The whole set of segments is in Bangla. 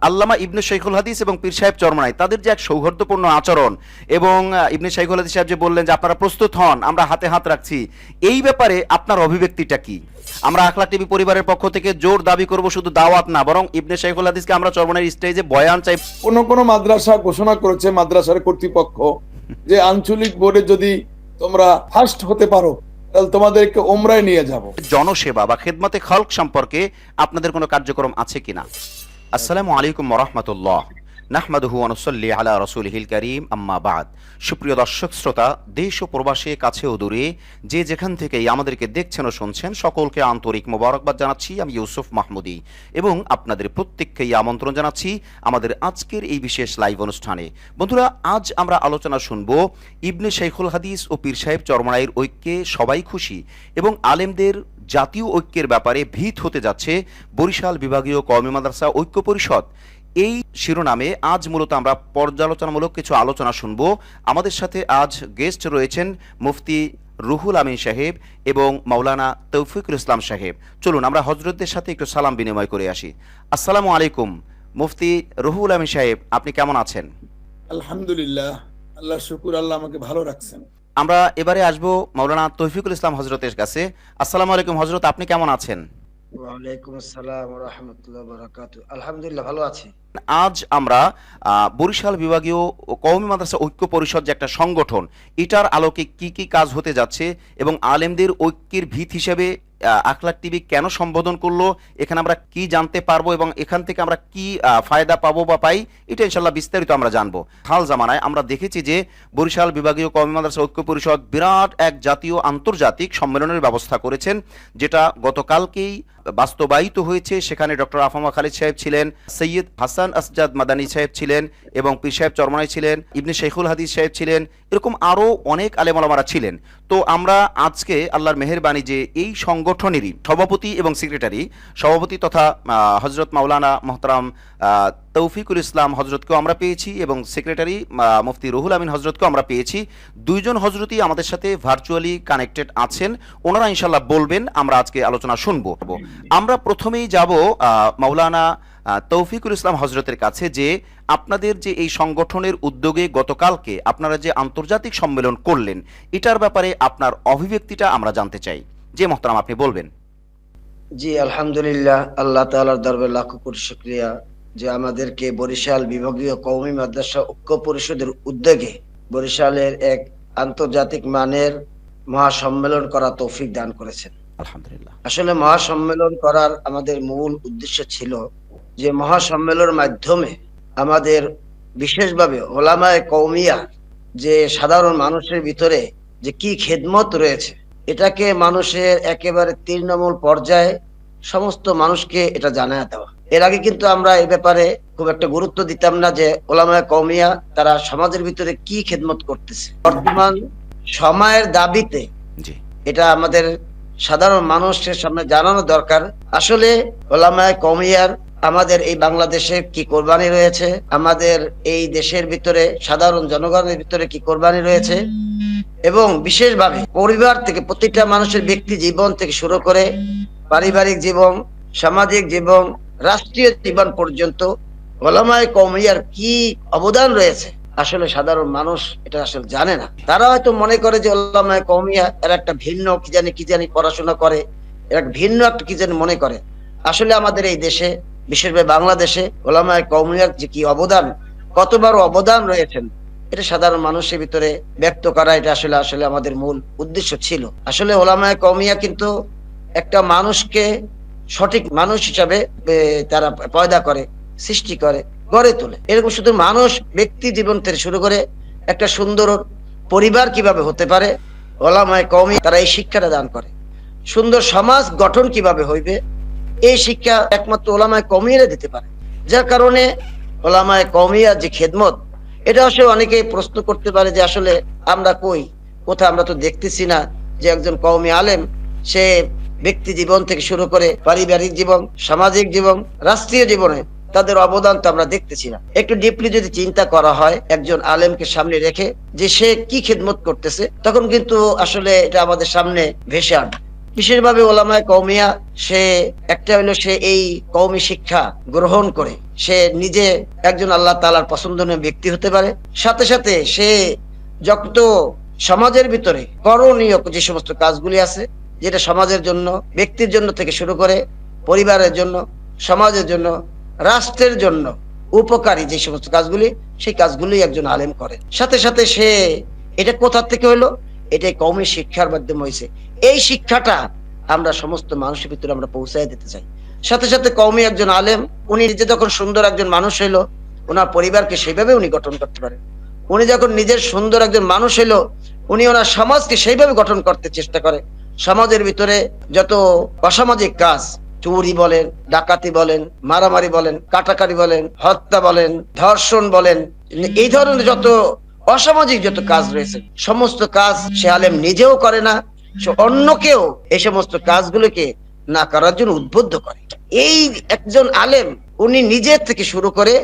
আল্লামা ইবনে শাইখুল হাদিস এবং পীর সাহেব চরমনাই তাদের যে এক সৌহার্দ্যপূর্ণ আচরণ এবং ইবনে শাইখুল হাদিস সাহেব যে বললেন যে আপনারা প্রস্তুত হন, আমরা হাতে হাত রাখছি, এই ব্যাপারে আপনার অভিব্যক্তিটা কি? আমরা আখলাক টিভি পরিবারের পক্ষ থেকে জোর দাবি করব শুধু দাওয়াত না, বরং ইবনে শাইখুল হাদিসকে আমরা চরমনাইয়ের স্টেজে বয়ান চাই। কোন মাদ্রাসা ঘোষণা করেছে, মাদ্রাসার কর্তৃপক্ষ, যে আঞ্চলিক বোর্ডে যদি তোমরা ফার্স্ট হতে পারো তাহলে তোমাদেরকে ওমরায় নিয়ে যাব। জনসেবা বা খেদমতে খালক সম্পর্কে আপনাদের কোনো কার্যক্রম আছে কিনা? আসসালামু আলাইকুম ওয়া রাহমাতুল্লাহ। নাহমাদুহু ওয়া নুসাল্লি আলা রাসূলিহিল কারীম, আম্মা বাদ। সুপ্রিয় দর্শক শ্রোতা, দেশ ও প্রবাসে, কাছে ও দূরে, যে যেখান থেকেই আমাদেরকে দেখছেন ও শুনছেন, সকলকে আন্তরিক মোবারকবাদ জানাচ্ছি। আমি ইউসুফ মাহমুদি এবং আপনাদের প্রত্যেককেই আমন্ত্রণ জানাচ্ছি আমাদের আজকের এই বিশেষ লাইভ অনুষ্ঠানে। বন্ধুরা, আজ আমরা আলোচনা শুনব ইবনে শাইখুল হাদিস ও পীর সাহেব চরমনাইয়ের ঐক্যে সবাই খুশি এবং আলেমদের জাতীয় ঐক্যের ব্যাপারে ভীত হতে যাচ্ছে বরিশাল বিভাগীয় কওমি মাদ্রাসা ঐক্য পরিষদ। এই শিরোনামে আজ মূলত আমরা পর্যালোচনামূলক কিছু আলোচনা শুনব। আমাদের সাথে আজ গেস্ট রয়েছেন মুফতি রুহুল আমিন সাহেব এবং মাওলানা তৌফিকুল ইসলাম সাহেব। চলুন আমরা হজরতদের সাথে একটু সালাম বিনিময় করে আসি। আসসালামু আলাইকুম। মুফতি রুহুল আমিন সাহেব, আপনি কেমন আছেন? আলহামদুলিল্লাহ, আল্লাহ শুকুর, আল্লাহ আমাকে ভালো রাখছেন। আমরা এবারে আসবো মাওলানা তৌফিকুল ইসলাম হজরতের কাছে। আসসালামু আলাইকুম হজরত, আপনি কেমন আছেন? ওয়ালাইকুম আসসালাম ওয়া রাহমাতুল্লাহি ওয়া বারাকাতুহু। আলহামদুলিল্লাহ, ভালো আছি। আজ আমরা বরিশাল বিভাগীয় কওমি মাদ্রাসা ঐক্য পরিষদ যে একটা সংগঠন, এটার আলোকে কি কি কাজ হতে যাচ্ছে এবং আলেমদের ঐক্যের ভিত হিসেবে আখলাক টিভি কেন সম্বোধন করলো, এখানে আমরা কি জানতে পারবো এবং এখান থেকে আমরা কি ফায়দা পাবো বা পাই, এটা ইনশাল্লাহ বিস্তারিত আমরা জানবো। হাল জামানায় আমরা দেখেছি যে বরিশাল বিভাগীয় কওমি মাদ্রাসা ঐক্য পরিষদ বিরাট এক জাতীয় আন্তর্জাতিক সম্মেলনের ব্যবস্থা করেছেন, যেটা গতকালকেই বাস্তবায়িত হয়েছে। সেখানে ডক্টর আফামা খালিদ সাহেব ছিলেন, সৈয়দ হাসান আসজাদ মাদানী সাহেব ছিলেন এবং পীর সাহেব চরমনাই ছিলেন, ইবনে শাইখুল হাদিস সাহেব ছিলেন, এরকম আরও অনেক আলেম ওলামারা ছিলেন। তো আমরা আজকে আল্লাহর মেহেরবানি যে এই সংগঠনেরই সভাপতি এবং সেক্রেটারি, সভাপতি তথা হজরত মাওলানা মোহতারাম তৌফিকুল ইসলাম হজরতকেও আমরা পেয়েছি এবং সেক্রেটারি মুফতি রুহুল আমিন হজরতকেও আমরা পেয়েছি। দুইজন হজরতই আমাদের সাথে ভার্চুয়ালি কানেক্টেড আছেন, ওনারা ইনশাল্লাহ বলবেন, আমরা আজকে আলোচনা শুনবো। আমরা প্রথমেই যাব মাওলানা তৌফিকুল ইসলাম হজরতের কাছে, যে আপনাদের যে এই সংগঠনের উদ্যোগে গতকালকে আপনারা যে আন্তর্জাতিক সম্মেলন করলেন, এটার ব্যাপারে আপনার অভিব্যক্তিটা আমরা জানতে চাই। যে মোহতারাম, আপনি বলবেন। জি আলহামদুলিল্লাহ, আল্লাহ তাআলার দরবারে লাখ কোটি শুকরিয়া যে আমাদেরকে বরিশাল বিভাগীয় কওমি মাদ্রাসা ঐক্য পরিষদের উদ্যোগে বরিশালের এক আন্তর্জাতিক মানের মহাসম্মেলন করা তৌফিক দান করেছেন। আলহামদুলিল্লাহ। আসলে মহাসম্মেলন করার আমাদের মূল উদ্দেশ্য ছিল যে মহাসম্মেলনের মাধ্যমে আমাদের বিশেষভাবে ওলামায়ে কওমিয়া যে সাধারণ মানুষের ভিতরে যে কি খেদমত রয়েছে, এটাকে মানুষের একেবারে তৃণমূল পর্যায়ে সমস্ত মানুষকে এটা জানায় দেওয়া। এর আগে কিন্তু আমরা এই ব্যাপারে খুব একটা গুরুত্ব দিতাম না যে ওলামায়ে কওমিয়া তারা সমাজের ভিতরে কি খেদমত করতেছে। বর্তমান সময়ের দাবিতে এটা আমাদের সাধারণ মানুষের সামনে জানানো দরকার। আসলে ওলামায়ে কওমিয়ার আমাদের এই বাংলাদেশে কি কোরবানি রয়েছে, আমাদের এই দেশের ভিতরে সাধারণ জনগণের ভিতরে কি কোরবানি রয়েছে, এবং বিশেষভাবে পরিবার থেকে প্রতিটা মানুষের ব্যক্তি জীবন থেকে শুরু করে পারিবারিক জীবন, সামাজিক জীবন, রাষ্ট্রীয় জীবন পর্যন্ত ওলামায়ে কওমিয়ার কি অবদান রয়েছে, আসলে সাধারণ মানুষ এটা আসলে জানে না। তারা হয়তো মনে করে যে ওলামায়ে কওমিয়া এরা একটা ভিন্ন কি জানি পড়াশোনা করে, এরা ভিন্ন একটা কি জানি মনে করে। আসলে আমাদের এই দেশে, বিশেষভাবে বাংলাদেশে ওলামায়ে কওমিয়ার যে কি অবদান, কত বড় অবদান রয়েছেন, এটা সাধারণ মানুষের ভিতরে ব্যক্ত করা, এটা আসলে আমাদের মূল উদ্দেশ্য ছিল। আসলে ওলামায়ে কওমিয়া কিন্তু একটা মানুষকে সঠিক মানুষ হিসাবে তারা পয়দা করে, সৃষ্টি করে, গড়ে তোলে। এরকম শুধু মানুষ ব্যক্তি জীবন থেকে শুরু করে একটা সুন্দর পরিবার কিভাবে হতে পারে, ওলামায়ে কওমিয়া তারা এই শিক্ষাটা দান করে। সুন্দর সমাজ গঠন কিভাবে হইবে, এই শিক্ষা একমাত্র ওলামায়ে কওমিয়ারা দিতে পারে। যার কারণে ওলামায়ে কওমিয়া যে খেদমত, এটা আসলে অনেকেই প্রশ্ন করতে পারে যে আসলে আমরা কোথায়, আমরা তো দেখতেছি না যে একজন কওমি আলেম সে ব্যক্তি জীবন থেকে শুরু করে পারিবারিক জীবন, সামাজিক জীবন, রাষ্ট্রীয় জীবনে তাদের অবদান তো আমরা দেখতেছি না। একটু ডিপলি যদি চিন্তা করা হয় একজন আলেমকে সামনে রেখে যে সে কি খেদমত করতেছে, তখন কিন্তু আসলে এটা আমাদের সামনে ভেসে আসবে বিশেষভাবে ওলামায়ে কওমিয়া, সে একটা হলো সে এই কওমি শিক্ষা গ্রহণ করে সে নিজে একজন আল্লাহ তাআলার পছন্দনীয় ব্যক্তি হতে পারে, সাথে সাথে সে যত সমাজের ভিতরে করণীয় যে সমস্ত কাজগুলি আছে, যেটা সমাজের জন্য, ব্যক্তির জন্য থেকে শুরু করে পরিবারের জন্য, সমাজের জন্য, রাষ্ট্রের জন্য উপকারী যে সমস্ত কাজগুলি, সেই কাজগুলি একজন আলেম করে। সাথে সাথে সে এটা কোথা থেকে হলো, এটা কওমি শিক্ষার মাধ্যমে হয়েছে। এই শিক্ষাটা আমরা সমস্ত মানুষের ভিতরে আমরা পৌঁছায় দিতে চাই। সাথে সাথে কওমি একজন আলেম, উনি নিজে যখন সুন্দর একজন মানুষ হইলো, ওনার পরিবারকে সেইভাবে উনি গঠন করতে পারেন। উনি যখন নিজের সুন্দর একজন মানুষ হইলো, উনি ওনার সমাজকে সেইভাবে গঠন করতে চেষ্টা করে। সমাজের ভিতরে যত অসামাজিক কাজ, চুরি বলেন, ডাকাতি বলেন, মারামারি বলেন, কাটাকাটি বলেন, হত্যা বলেন, ধর্ষণ বলেন, এই ধরনের যত অসামাজিক যত কাজ রয়েছে, সমস্ত কাজ সে আলেম নিজেও করে না, সে অন্যকেও এই সমস্ত কাজগুলোকে না করার জন্য উদ্বুদ্ধ করে। এই একজন আলেম উনি নিজের থেকে শুরু করে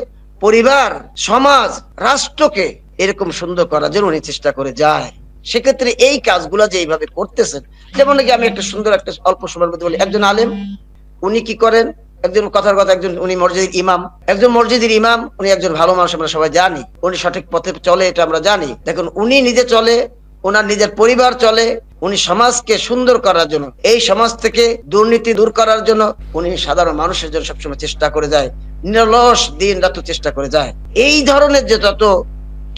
পরিবার, সমাজ, রাষ্ট্রকে এরকম সুন্দর করার জন্য উনি চেষ্টা করে যায়। সেক্ষেত্রে এই কাজগুলো যে এইভাবে করতেছেন, যেমন নাকি আমি একটা সুন্দর একটা অল্প সময়ের মধ্যে বলি, একজন আলেম উনি কি করেন, একজন কথার কথা একজন উনি মসজিদের ইমাম, একজন মসজিদের ইমাম, উনি একজন ভালো মানুষ, আমরা সবাই জানি, উনি সঠিক পথে চলে, এটা আমরা জানি। দেখুন উনি নিজে চলে, ওনার নিজের পরিবার চলে, উনি সমাজকে সুন্দর করার জন্য, এই সমাজ থেকে দুর্নীতি দূর করার জন্য উনি সাধারণ মানুষের জন্য সবসময় চেষ্টা করে যায়, নিরলস দিন রাত চেষ্টা করে যায়। এই ধরনের যে যত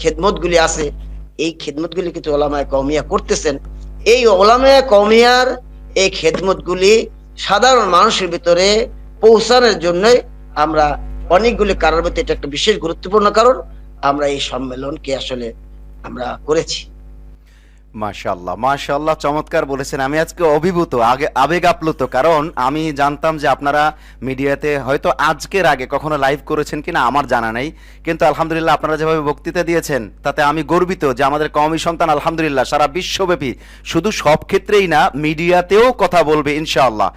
খেদমত গুলি আছে, এই খেদমত গুলি কিন্তু ওলামায়ে কওমিয়া করতেছেন। এই ওলামায়ে কওমিয়ার এই খেদমত গুলি সাধারণ মানুষের ভিতরে পৌঁছানোর জন্য আমরা অনেকগুলি কারণের মধ্যে এটা একটা বিশেষ গুরুত্বপূর্ণ কারণ, আমরা এই সম্মেলনকে আসলে আমরা করেছি। মাশাআল্লাহ, মাশাআল্লাহ, চমৎকার বলেছেন। আমি আজকে অভিভূত, আবেগ আপ্লুত, কারণ আমি জানতাম যে আপনারা মিডিয়াতে হয়তো আজকের আগে কখনো লাইভ করেছেন কিনা আমার জানা নেই, কিন্তু আলহামদুলিল্লাহ আপনারা যেভাবে বক্তৃতা দিয়েছেন তাতে আমি গর্বিত যে আমাদের কওমি সন্তান আলহামদুলিল্লাহ সারা বিশ্বব্যাপী, শুধু সব ক্ষেত্রেই না, মিডিয়াতেও কথা বলবে ইনশাআল্লাহ।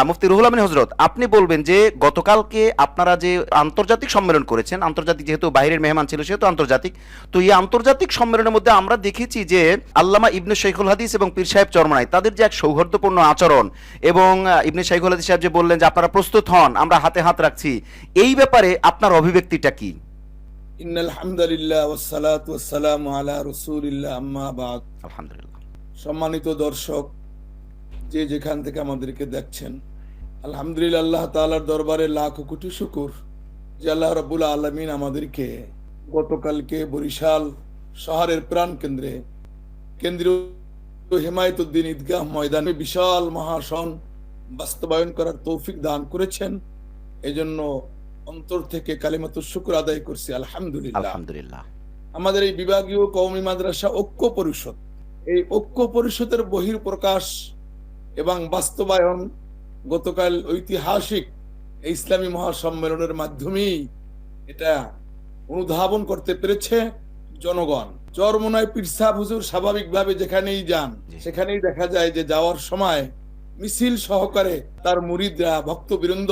মুফতি রুহুল আমিন হযরত, আপনি বলবেন যে গতকালকে আপনারা যে আন্তর্জাতিক সম্মেলন করেছেন, আন্তর্জাতিক যেহেতু বাইরের মেহমান ছিল সেহেতু আন্তর্জাতিক, তো এই আন্তর্জাতিক সম্মেলনের মধ্যে আমরা দেখেছি যে আল্লামা ইবনে শাইখুল হাদিস এবং পীর সাহেব চরমনাই তাদের যে এক সৌহার্দ্যপূর্ণ আচরণ, এবং ইবনে শাইখুল হাদিস সাহেব যে বললেন যে আপনারা প্রস্তুত হন, আমরা হাতে হাত রাখছি, এই ব্যাপারে আপনার অভিব্যক্তিটা কি? ইন্নাল হামদুলিল্লাহ ওয়াসসালাতু ওয়াসসালামু আলা রাসূলিল্লাহ, আম্মা বাদ। আলহামদুলিল্লাহ। সম্মানিত দর্শক, যে যেখান থেকে আমাদেরকে দেখছেন, আলহামদুলিল্লাহ আল্লাহ তাআলার দরবারে লাখ কোটি শুকর যে আল্লাহ রাব্বুল আলামিন আমাদেরকে গতকালকে বরিশাল শহরের প্রাণ কেন্দ্রে, কেন্দ্রীয় হেমায়েতুদ্দিন ঈদগাহ ময়দানে বিশাল মহাসন বাস্তবায়ন করার তৌফিক দান করেছেন। এজন্য অন্তর থেকে কালিমাতুশ শুকর আদায় করছি, আলহামদুলিল্লাহ। আলহামদুলিল্লাহ। আমাদের এই বিভাগীয় কওমি মাদ্রাসা ঐক্য পরিষদ, এই ঐক্য পরিষদের বহিঃপ্রকাশ এবং বাস্তবায়ন গতকাল ঐতিহাসিক এই ইসলামী মহাসম্মেলনের মাধ্যমেই এটা অনুধাবন করতে পেরেছে জনগণ। চরমোনাই পীর সাহেব হুজুর স্বাভাবিকভাবে যেখানেই যান সেখানেই দেখা যায় যে যাওয়ার সময় মিছিল সহকারে তার মুরিদরা, ভক্তবৃন্দ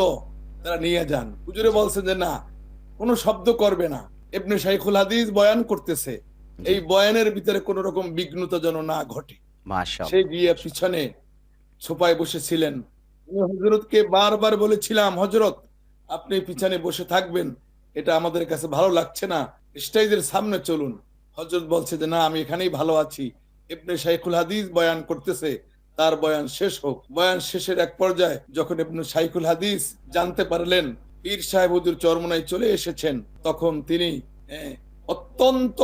তারা নিয়ে যান। হুজুরে বলছেন যে না, কোনো শব্দ করবে না, ইবনে শাইখুল হাদিস বয়ান করতেছে, এই বয়ানের ভিতরে কোন রকম বিঘ্নতা যেন না ঘটে। মাশাআল্লাহ। সে গিয়ে পিছনে সোফায় বসেছিলেন। হযরতকে বারবার বলেছিলাম, হযরত আপনি পিছনে বসে থাকবেন, এটা আমাদের কাছে ভালো লাগছে না, স্টেজের সামনে চলুন। হযরত বলছে যে না, আমি এখানেই ভালো আছি, ইবনে শাইখুল হাদিস বয়ান করতেছে, তার বয়ান শেষ হোক। বয়ান শেষের এক পর্যায়ে যখন ইবনে শাইখুল হাদিস জানতে পারলেন পীর সাহেব হুজুর চরমোনাই চলে এসেছেন, তখন তিনি অত্যন্ত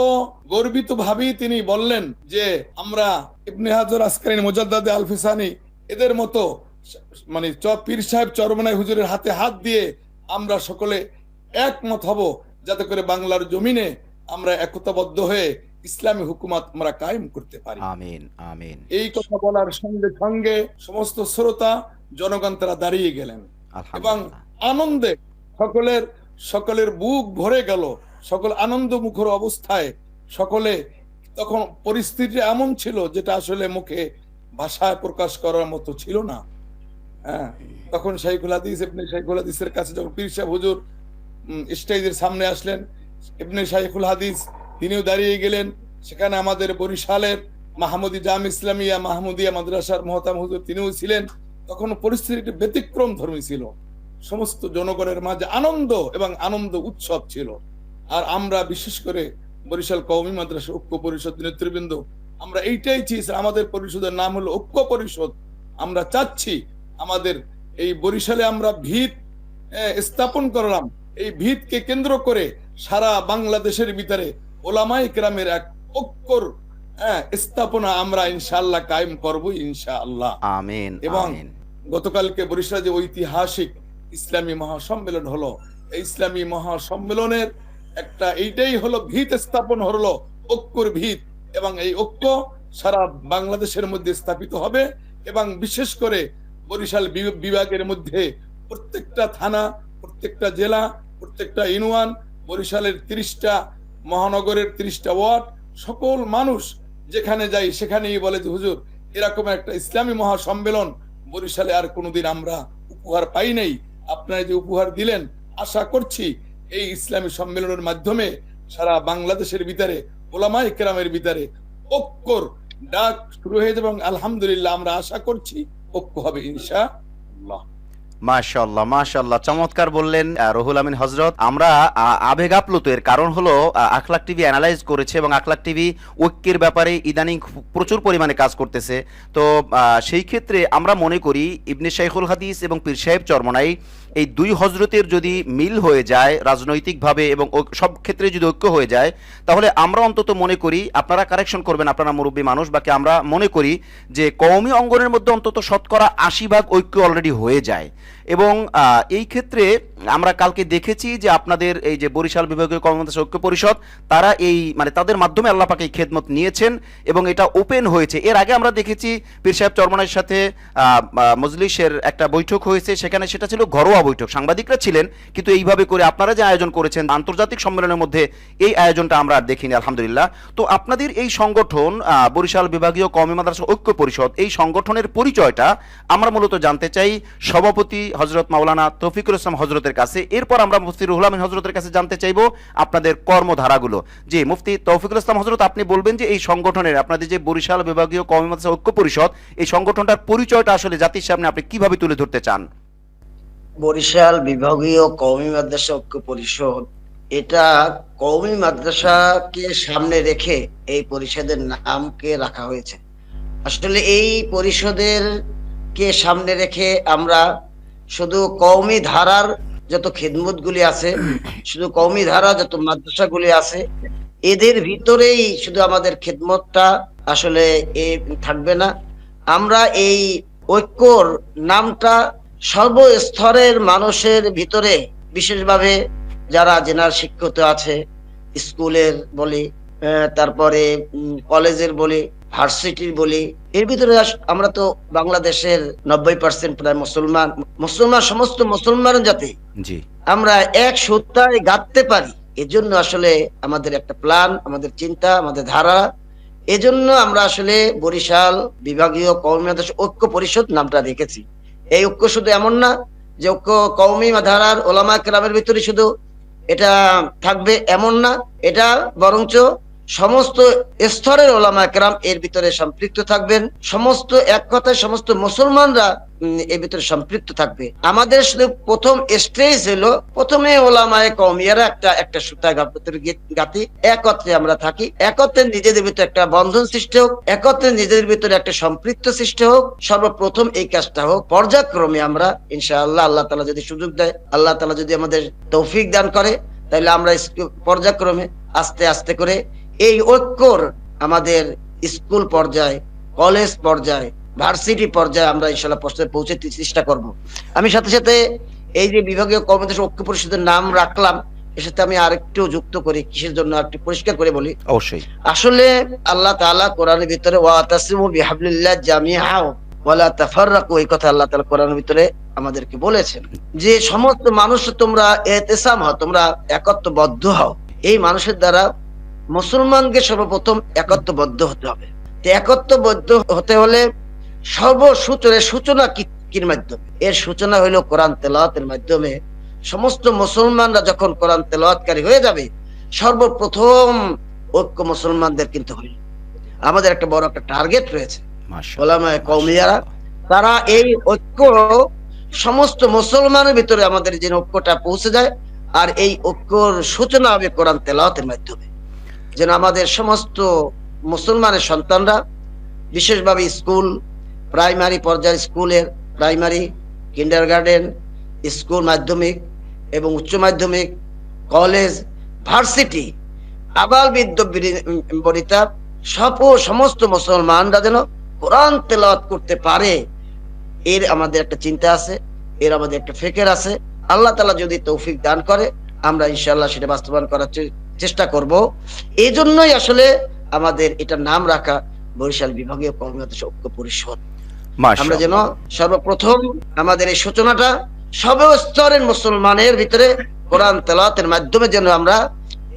গর্বিত ভাবেই তিনি বললেন যে আমরা ইবনে হাজার আসকারী, মুজাদ্দাদ আল-ফিসানি এদের মতো মানে পীর সাহেব চরমোনাই হুজুরের হাতে হাত দিয়ে আমরা সকলে একমত হব, যাতে করে বাংলার জমিনে আমরা একতাবদ্ধ হয়ে ইসলামী হুকুমত আমরা কায়েম করতে পারি। আমিন, আমিন। এই কথা বলার সঙ্গে সঙ্গে সমস্ত শ্রোতা জনগণ তারা দাঁড়িয়ে গেলেন এবং আনন্দে সকলের বুক ভরে গেল, সকল আনন্দ মুখর অবস্থায় সকলে। তখন পরিস্থিতি এমন ছিল যেটা আসলে মুখে ভাষায় প্রকাশ করার মতো ছিল না। তখন শাইখুল হাদিস, ইবনে শাইখুল হাদিসের কাছে যখন পীর সাহেব হুজুর স্টেজের সামনে আসলেন, ইবনে শাইখুল হাদিস তিনিও দাঁড়িয়ে গেলেন। সেখানে আমাদের বরিশালের মাহমুদি জাম ইসলামিয়া মাহমুদিয়া মাদ্রাসার মহতাম হুজুর তিনিও ছিলেন। তখন পরিস্থিতি ব্যতিক্রম ধর্মী ছিল, সমস্ত জনগণের মাঝে আনন্দ এবং আনন্দ উৎসব ছিল। আর আমরা বিশেষ করে বরিশাল কওমি মাদ্রাসা ঐক্য পরিষদ নেতৃবৃন্দ আমরা এইটাই চেয়েছি, আমাদের পরিষদের নাম হলো ঐক্য পরিষদ। আমরা চাচ্ছি আমাদের এই বরিশালে আমরা ভিত স্থাপন করলাম, এই ভিতকে কেন্দ্র করে সারা বাংলাদেশের ভিতরে ওলামায়ে কেরামের এক ঐক্যর স্থাপনা আমরা ইনশাআল্লাহ কায়েম করব ইনশাআল্লাহ। আমিন এবং আমিন। গতকালকে বরিশালে যে ঐতিহাসিক ইসলামী মহাসম্মেলন হলো, এই ইসলামী মহাসম্মেলনের একটা এইটাই হলো ভিত স্থাপন হলো, ঐক্যর ভিত। এবং এই ঐক্য সারা বাংলাদেশের মধ্যে স্থাপিত হবে এবং বিশেষ করে বরিশাল বিভাগের মধ্যে প্রত্যেকটা থানা, প্রত্যেকটা জেলা, প্রত্যেকটা ইউনিয়ন, বরিশালের 30টা মহানগরের 30টা ওয়ার্ড, সকল মানুষ যেখানে যাই সেখানেই বলে যে হুজুর এরকম একটা ইসলামী মহাসম্মেলন বরিশালে আর কোনোদিন আমরা উপহার পাই নাই, আপনারা যে উপহার দিলেন, আশা করছি এই ইসলামী সম্মেলনের মাধ্যমে সারা বাংলাদেশের ভিতরে ওলামায়ে কেরামের ভিতরে ঐক্যর ডাক শুরু হয়ে যাবে এবং আলহামদুলিল্লাহ আমরা আশা করছি ঐক্য হবে ইনশাআল্লাহ। মাশাআল্লাহ মাশাআল্লাহ, চমৎকার বললেন রুহুল আমিন হযরত। আমরা আবেগ আপ্লুত, এর কারণ হলো আখলাক টিভি অ্যানালাইজ করেছে এবং আখলাক টিভি ঐক্যের ব্যাপারে ইদানিং প্রচুর পরিমাণে কাজ করতেছে। তো সেই ক্ষেত্রে আমরা মনে করি ইবনে শাইখুল হাদিস এবং পীর সাহেব চরমনাই এই দুই হজরতের যদি মিল হয়ে যায় রাজনৈতিকভাবে এবং সব ক্ষেত্রে যদি ঐক্য হয়ে যায়, তাহলে আমরা অন্তত মনে করি, আপনারা কারেকশন করবেন, আপনারা মুরব্বী মানুষ, বাকি আমরা মনে করি যে কওমি অঙ্গনের মধ্যে অন্তত শতকরা 80% ঐক্য অলরেডি হয়ে যায়। এবং এই ক্ষেত্রে আমরা কালকে দেখেছি যে আপনাদের এই যে বরিশাল বিভাগীয় কওমি মাদ্রাসা ঐক্য পরিষদ, তারা এই মানে তাদের মাধ্যমে আল্লাহ পাক এই খেদমত নিয়েছেন এবং এটা ওপেন হয়েছে। এর আগে আমরা দেখেছি পীর সাহেব চরমনাইয়ের সাথে মজলিসের একটা বৈঠক হয়েছে, সেখানে সেটা ছিল ঘরোয়া বৈঠক, সাংবাদিকরা ছিলেন, কিন্তু এইভাবে করে আপনারা যে আয়োজন করেছেন আন্তর্জাতিক সম্মেলনের মধ্যে, এই আয়োজনটা আমরা আর দেখিনি আলহামদুলিল্লাহ। তো আপনাদের এই সংগঠন বরিশাল বিভাগীয় কওমি মাদ্রাসা ঐক্য পরিষদ, এই সংগঠনের পরিচয়টা আমরা মূলত জানতে চাই সভাপতি হযরত মাওলানা তৌফিকুল ইসলাম হযরতের কাছে। এরপর আমরা মুফতি রুহুল আমিন হযরতের কাছে জানতে চাইবো আপনাদের কর্মধারাগুলো। জি মুফতি তৌফিকুল ইসলাম হযরত, আপনি বলবেন যে এই সংগঠনের, আপনাদের যে বরিশাল বিভাগীয় কওমি মাদ্রাসা ঐক্য পরিষদ, এই সংগঠনটার পরিচয়টা আসলে জাতির সামনে আপনি কিভাবে তুলে ধরতে চান? বরিশাল বিভাগীয় কওমি মাদ্রাসা ঐক্য পরিষদ, এটা কওমি মাদ্রাসাকে সামনে রেখে এই পরিষদের নামকে রাখা হয়েছে। আসলে এই পরিষদের কে সামনে রেখে আমরা শুধু কওমি ধারার যত খিদমতগুলি আছে, শুধু কওমি ধারা যত মাদ্রাসাগুলি আছে, এদের ভিতরেই শুধু আমাদের খিদমতটা আসলে থাকবে না। আমরা এই ঐক্যর নামটা সর্বস্তরের মানুষের ভিতরে, বিশেষভাবে যারা জেনারেল শিক্ষিত আছে, স্কুলের বলি, তারপরে কলেজের বলি, ভার্সিটির বলি, এর ভিতরে আমরা তো বাংলাদেশের 90% প্রায় মুসলমান সমস্ত মুসলমান যাতে জি আমরা এক সূত্রায় গাঁথতে পারি, এজন্য আসলে আমাদের একটা প্ল্যান, আমাদের চিন্তা, আমাদের ধারা। এজন্য আমরা আসলে বরিশাল বিভাগীয় কওমি মাদ্রাসা ঐক্য পরিষদ নামটা রেখেছি। এই ঐক্য শুধু এমন না যে ঐক্য কওমি ধারার ওলামা কেরামের ভিতরে শুধু এটা থাকবে, এমন না, এটা বরঞ্চ সমস্ত স্তরের ওলামা কেরাম এর ভিতরে সম্পৃক্ত থাকবেন, সমস্ত এক কথায় সমস্ত মুসলমানরা এর ভিতরে সম্পৃক্ত থাকবে। আমাদের শুধু প্রথম স্টেজ হলো, প্রথমে ওলামায়ে কওমিয়ারা একটা সুতায় গাঁথি, একত্রে আমরা থাকি, একত্রে নিজেদের ভিতরে একটা বন্ধন সৃষ্টি হোক, একত্রে নিজেদের ভিতরে একটা সম্পৃক্ত সৃষ্টি হোক। সর্বপ্রথম এই কাজটা হোক, পর্যায়ক্রমে আমরা ইনশাআল্লাহ, আল্লাহ তাআলা যদি সুযোগ দেয়, আল্লাহ তাআলা যদি আমাদের তৌফিক দান করে, তাহলে আমরা পর্যায়ক্রমে আস্তে আস্তে করে এই ঐক্যর আমাদের স্কুল পর্যায়ে, কলেজ পর্যায়ে, ভার্সিটি পর্যায়ে আমরা ইনশাআল্লাহ পৌঁছাতে চেষ্টা করব। আমি সাথে সাথে এই যে বিভাগীয় কওমি মাদ্রাসা ঐক্য পরিষদের নাম রাখলাম, এর সাথে আমি আরেকটু যুক্ত করি, কিসের জন্য একটু পরিষ্কার করে বলি। অবশ্যই, আসলে আল্লাহ তাআলা কোরআনের ভিতরে ওয়াতাসিমু বিহাবলিল্লাহ জামিআ ওয়ালা তাফাররাকু, এই কথা আল্লাহ তাআলা কোরআনের ভিতরে আমাদেরকে বলেছেন যে সমস্ত মানুষ তোমরা ইতিসাম হও, তোমরা একত্ববদ্ধ হও। এই মানুষের দ্বারা মুসলমানকে সর্বপ্রথম একত্ববদ্ধ হতে হবে। একত্ববদ্ধ হতে হলে সূচনা কির মাধ্যমে? এর সূচনা হইল কোরআন তেলাওয়াতের মাধ্যমে। সমস্ত মুসলমানরা যখন কোরআন তেলাওয়াতকারী হয়ে যাবে, সর্বপ্রথম ঐক্য মুসলমানদের কিন্তু হইল। আমাদের একটা বড় একটা টার্গেট রয়েছে। মাশাআল্লাহ, ওলামায়ে কওমিয়ারা মাশাআল্লাহ। তারা এই ঐক্য সমস্ত মুসলমানের ভিতরে আমাদের যে ঐক্যটা পৌঁছে যায়, আর এই ঐক্যর সূচনা হবে কোরআন তেলাওয়াতের মাধ্যমে। যেন আমাদের সমস্ত মুসলমানের সন্তানরা, বিশেষভাবে স্কুল, প্রাইমারি পর্যায়ের স্কুলের প্রাইমারি, কিন্ডারগার্টেন, স্কুল মাধ্যমিক এবং উচ্চ মাধ্যমিক, কলেজ, ভার্সিটি, আবাল বৃদ্ধ বনিতা সমস্ত মুসলমানরা যেন কোরআন তেলাওয়াত করতে পারে, এর আমাদের একটা চিন্তা আছে, এর আমাদের একটা ফিকির আছে। আল্লাহ তাআলা যদি তৌফিক দান করে আমরা ইনশাআল্লাহ সেটা বাস্তবায়ন করার চেষ্টা করব। এই জন্যই আসলে আমাদের এটার নাম রাখা বরিশাল বিভাগীয় কওমি ঐক্য পরিষদ। আমরা যেন মাশাআল্লাহ, সর্বপ্রথম আমাদের এই সূচনাটা সর্ব স্তরের মুসলমানের ভিতরে কোরআন তেলাওয়াতের মাধ্যমে যেন আমরা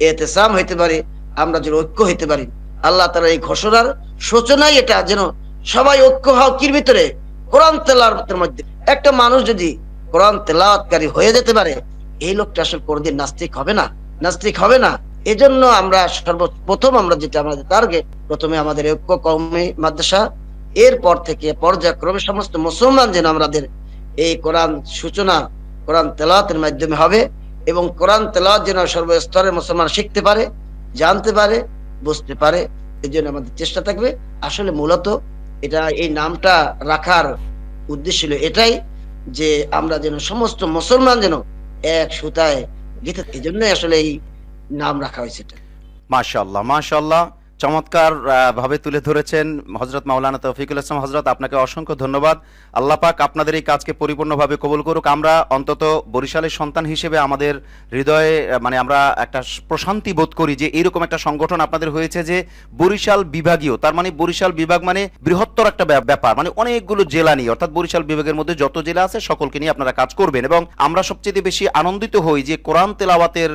ইতিসাম হইতে পারি, আমরা যেন ঐক্য হইতে পারি। আল্লাহ তাআলা এই ঘোষণার সূচনাই এটা, যেন সবাই ঐক্য হও কির ভিতরে, কোরআন তেলাওয়াতের মধ্যে। একটা মানুষ যদি কোরআন তেলাওয়াতকারী হয়ে যেতে পারে, এই লোকটা আসলে কোনদিন নাস্তিক হবে না, নাস্তিক হবে না। এজন্য আমরা সর্বপ্রথম আমরা যেটা আমাদের টার্গেট, প্রথমে আমাদের ঐক্য কওমি মাদ্রাসা, এরপর থেকে পর্যায়ক্রমে সমস্ত মুসলমান যেন আমাদের এই কোরআন সূচনা কোরআন তেলাওয়াতের মাধ্যমে হবে, এবং কোরআন তেলাওয়াত যেন সর্বস্তরের মুসলমান শিখতে পারে, জানতে পারে, বুঝতে পারে। এই জন্য আমাদের চেষ্টা থাকবে। আসলে মূলত এটা এই নামটা রাখার উদ্দেশ্য ছিল এটাই, যে আমরা যেন সমস্ত মুসলমান যেন এক সুতায় গেঁথে, এই জন্যই আসলে এই নাম রাখা হয়েছে এটা। মাশাআল্লাহ, মাশাআল্লাহ, চমৎকার ভাবে তুলে ধরেছেন হযরত মাওলানা তৌফিকুল ইসলাম হযরত। আপনাকে অসংখ্য ধন্যবাদ। আল্লাহ পাক আপনাদের এই কাজকে পরিপূর্ণভাবে কবুল করুক। আমরা অন্তত বরিশালের সন্তান হিসেবে আমাদের হৃদয়ে মানে আমরা একটা প্রশান্তি বোধ করি যে এইরকম একটা সংগঠন আপনাদের হয়েছে, যে বরিশাল বিভাগীয়, তার মানে বরিশাল বিভাগ মানে বৃহত্তর একটা ব্যাপার, মানে অনেকগুলো জেলা নিয়ে, অর্থাৎ বরিশাল বিভাগের মধ্যে যত জেলা আছে সকলকে নিয়ে আপনারা কাজ করবেন। এবং আমরা সবচেয়ে বেশি আনন্দিত হই যে কোরআন তেলাওয়াতের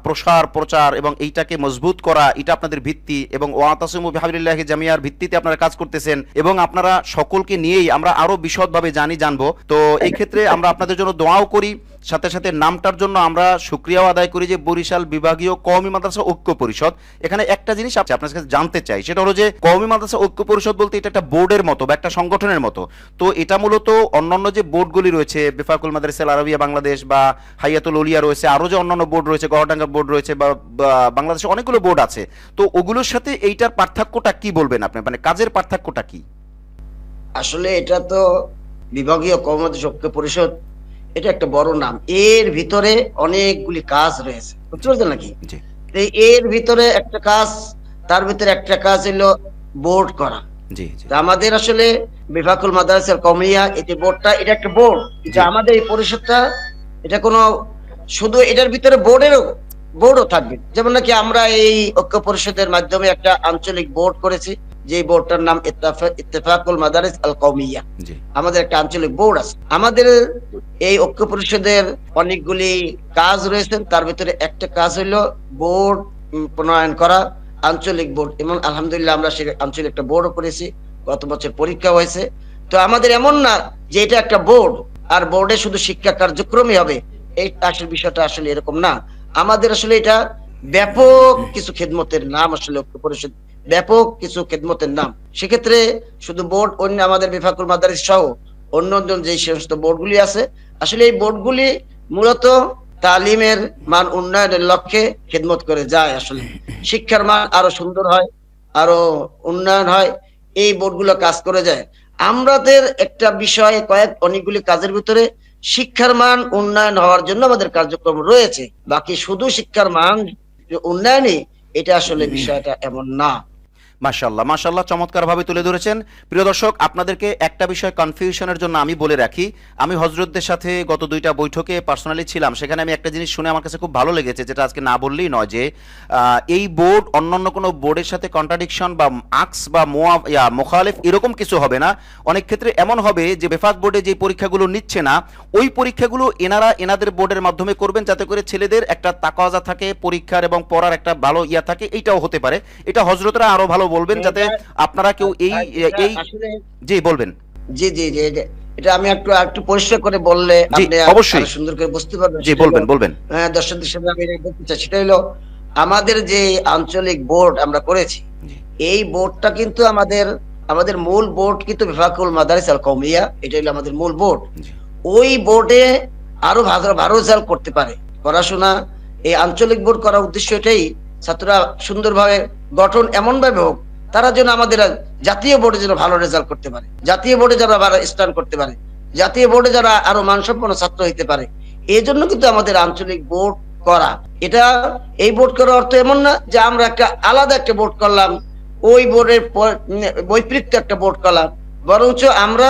প্রসার প্রচার এবং এইটাকে মজবুত করা, এটা আপনাদের ভিত্তি, এবং ওয়াতাসিমু বিহাবলিল্লাহি জামিয়ার ভিত্তিতে আপনারা কাজ করতেছেন, এবং আপনারা সকলকে নিয়েই আমরা আরো বিশদভাবে জানবো। তো এই ক্ষেত্রে আমরা আপনাদের জন্য দোয়াও করি, সাথে সাথে নামটার জন্য আমরা শুকরিয়াও আদায় করি যে বরিশাল বিভাগীয় কওমি মাদ্রাসা ঐক্য পরিষদ। এখানে একটা জিনিস আপনার কাছে জানতে চাই, সেটা হলো যে কওমি মাদ্রাসা ঐক্য পরিষদ বলতে এটা একটা বোর্ডের মতো বা একটা সংগঠনের মতো। তো এটা মূলত অন্যান্য যে বোর্ডগুলি রয়েছে, বেফাকুল মাদ্রাসাল আরবিয়া বাংলাদেশ বা হাইয়াতুল উলিয়া রয়েছে, আরো যে অন্যান্য বোর্ড রয়েছে, গড়ডাঙ্গা বোর্ড রয়েছে, বা বাংলাদেশে অনেকগুলো বোর্ড আছে, তো ওগুলোর সাথে এইটার পার্থক্যটা কি বলবেন আপনি, মানে কাজের পার্থক্যটা কি? আসলে এটা তো বিভাগীয় কওমি ঐক্য পরিষদ, এটা একটা বড় নাম, এর ভিতরে অনেকগুলি কাজ রয়েছে, বুঝতে পারছেন নাকি? জি এর ভিতরে একটা কাজ, তার ভিতরে একটা কাজ হলো বোর্ড করা। জি জি। তা আমাদের আসলে বিভাকুল মাদ্রাসাল কওমিয়া, এই যে বোর্ডটা, এটা একটা বোর্ড, যে আমাদের এই পরিষদটা, এটা কোনো শুধু এটার ভিতরে বোর্ডও থাকবে। যেমন নাকি আমরা এই ঐক্য পরিষদের মাধ্যমে একটা আঞ্চলিক বোর্ড করেছি, যে বোর্ডটার নাম ইত্তেফাকুল মাদারিস আল কওমিয়া। জি আমাদের একটা আঞ্চলিক বোর্ড আছে। আমাদের এই ঐক্য পরিষদের অনেকগুলি কাজ রয়েছে, তার ভিতরে একটা কাজ হইলো বোর্ড প্রণয়ন করা, আঞ্চলিক বোর্ড। এবং আলহামদুলিল্লাহ আমরা সে আঞ্চলিক একটা বোর্ডও করেছি, গত বছর পরীক্ষা হয়েছে। তো আমাদের এমন না যে এটা একটা বোর্ড আর বোর্ডে শুধু শিক্ষা কার্যক্রমই হবে, এই আসল বিষয়টা আসলে এরকম না। আমাদের আসলে এটা ব্যাপক কিছু খেদমতের নাম, আসলে ঐক্য পরিষদ ব্যাপক কিছু খেদমতের নাম। সেক্ষেত্রে শুধু বোর্ড, অন্য আমাদের বিভাকুল মাদারিস সহ অন্য যে সমস্ত বোর্ডগুলি আছে, আসলে এই বোর্ডগুলি মূলত তালিমের মান উন্নয়নের লক্ষ্যে খেদমত করে যায়। আসলে শিক্ষার মান আরো সুন্দর হয়, আরো উন্নয়ন হয়, এই বোর্ডগুলো কাজ করে যায়। আমাদের একটা বিষয়, অনেকগুলি কাজের ভিতরে শিক্ষার মান উন্নয়ন হওয়ার জন্য আমাদের কার্যক্রম রয়েছে, বাকি শুধু শিক্ষার মান উন্নয়নই এটা আসলে বিষয়টা এমন না। মাশাআল্লাহ, মাশাআল্লাহ, চমৎকার ভাবে তুলে ধরেছেন। প্রিয় দর্শক, আপনাদেরকে একটা বিষয় কনফিউশনের জন্য আমি বলে রাখি, আমি হযরতদের সাথে গত 2টা বৈঠকে পার্সোনালি ছিলাম, সেখানে আমি একটা জিনিস শুনে আমার কাছে খুব ভালো লেগেছে, যেটা আজকে না বললেই নয়, যে এই বোর্ড অন্যান্য কোনো বোর্ডের সাথে কন্ট্রাডিকশন বা আকস বা মুখালিফ এরকম কিছু হবে না। অনেক ক্ষেত্রে এমন হবে যে বেফাক বোর্ডে যে পরীক্ষাগুলো নিচ্ছে না, ওই পরীক্ষাগুলো এনাদের বোর্ডের মাধ্যমে করবেন, যাতে করে ছেলেদের একটা তাকাওয়াজা থাকে, পরীক্ষার এবং পড়ার একটা ভালো থাকে, এইটাও হতে পারে। এটা হযরতরা আরো ভালো বলবেন, যাতে আপনারা কেউ এই জি বলবেন। জি জি জি, এটা আমি একটু পরিষ্কার করে বললে আপনি অবশ্যই সুন্দর করে বুঝতে পারবেন। জি বলবেন। হ্যাঁ, দর্শকদের সামনে আমি বলতে চাই, সেটা হলো আমাদের যে আঞ্চলিক বোর্ড আমরা করেছি, জি এই বোর্ডটা কিন্তু আমাদের আমাদের মূল বোর্ড কিন্তু বিফাকুল মাদারিস আল কওমিয়া, এটা হলো আমাদের মূল বোর্ড। জি ওই বোর্ডে আরো ভালো ভালো রেজাল্ট করতে পারে পড়াশোনা। এই আঞ্চলিক বোর্ড করার উদ্দেশ্য এটাই, ছাত্ররা সুন্দরভাবে গঠন এমন ভাবে হোক তারা যেন আমাদের জাতীয় বোর্ডে যেন ভালো রেজাল্ট করতে পারে, জাতীয় বোর্ডে যারা ভালো স্ট্যান্ড করতে পারে, জাতীয় বোর্ডে যারা আরো মানসম্পন্ন ছাত্র হইতে পারে। এই জন্য কিন্তু আমাদের আঞ্চলিক বোর্ড করা। এটা এই বোর্ড করার অর্থ এমন না যে আমরা একটা আলাদা একটা বোর্ড করলাম, ওই বোর্ডের বৈপরীত্য একটা বোর্ড করলাম, বরঞ্চ আমরা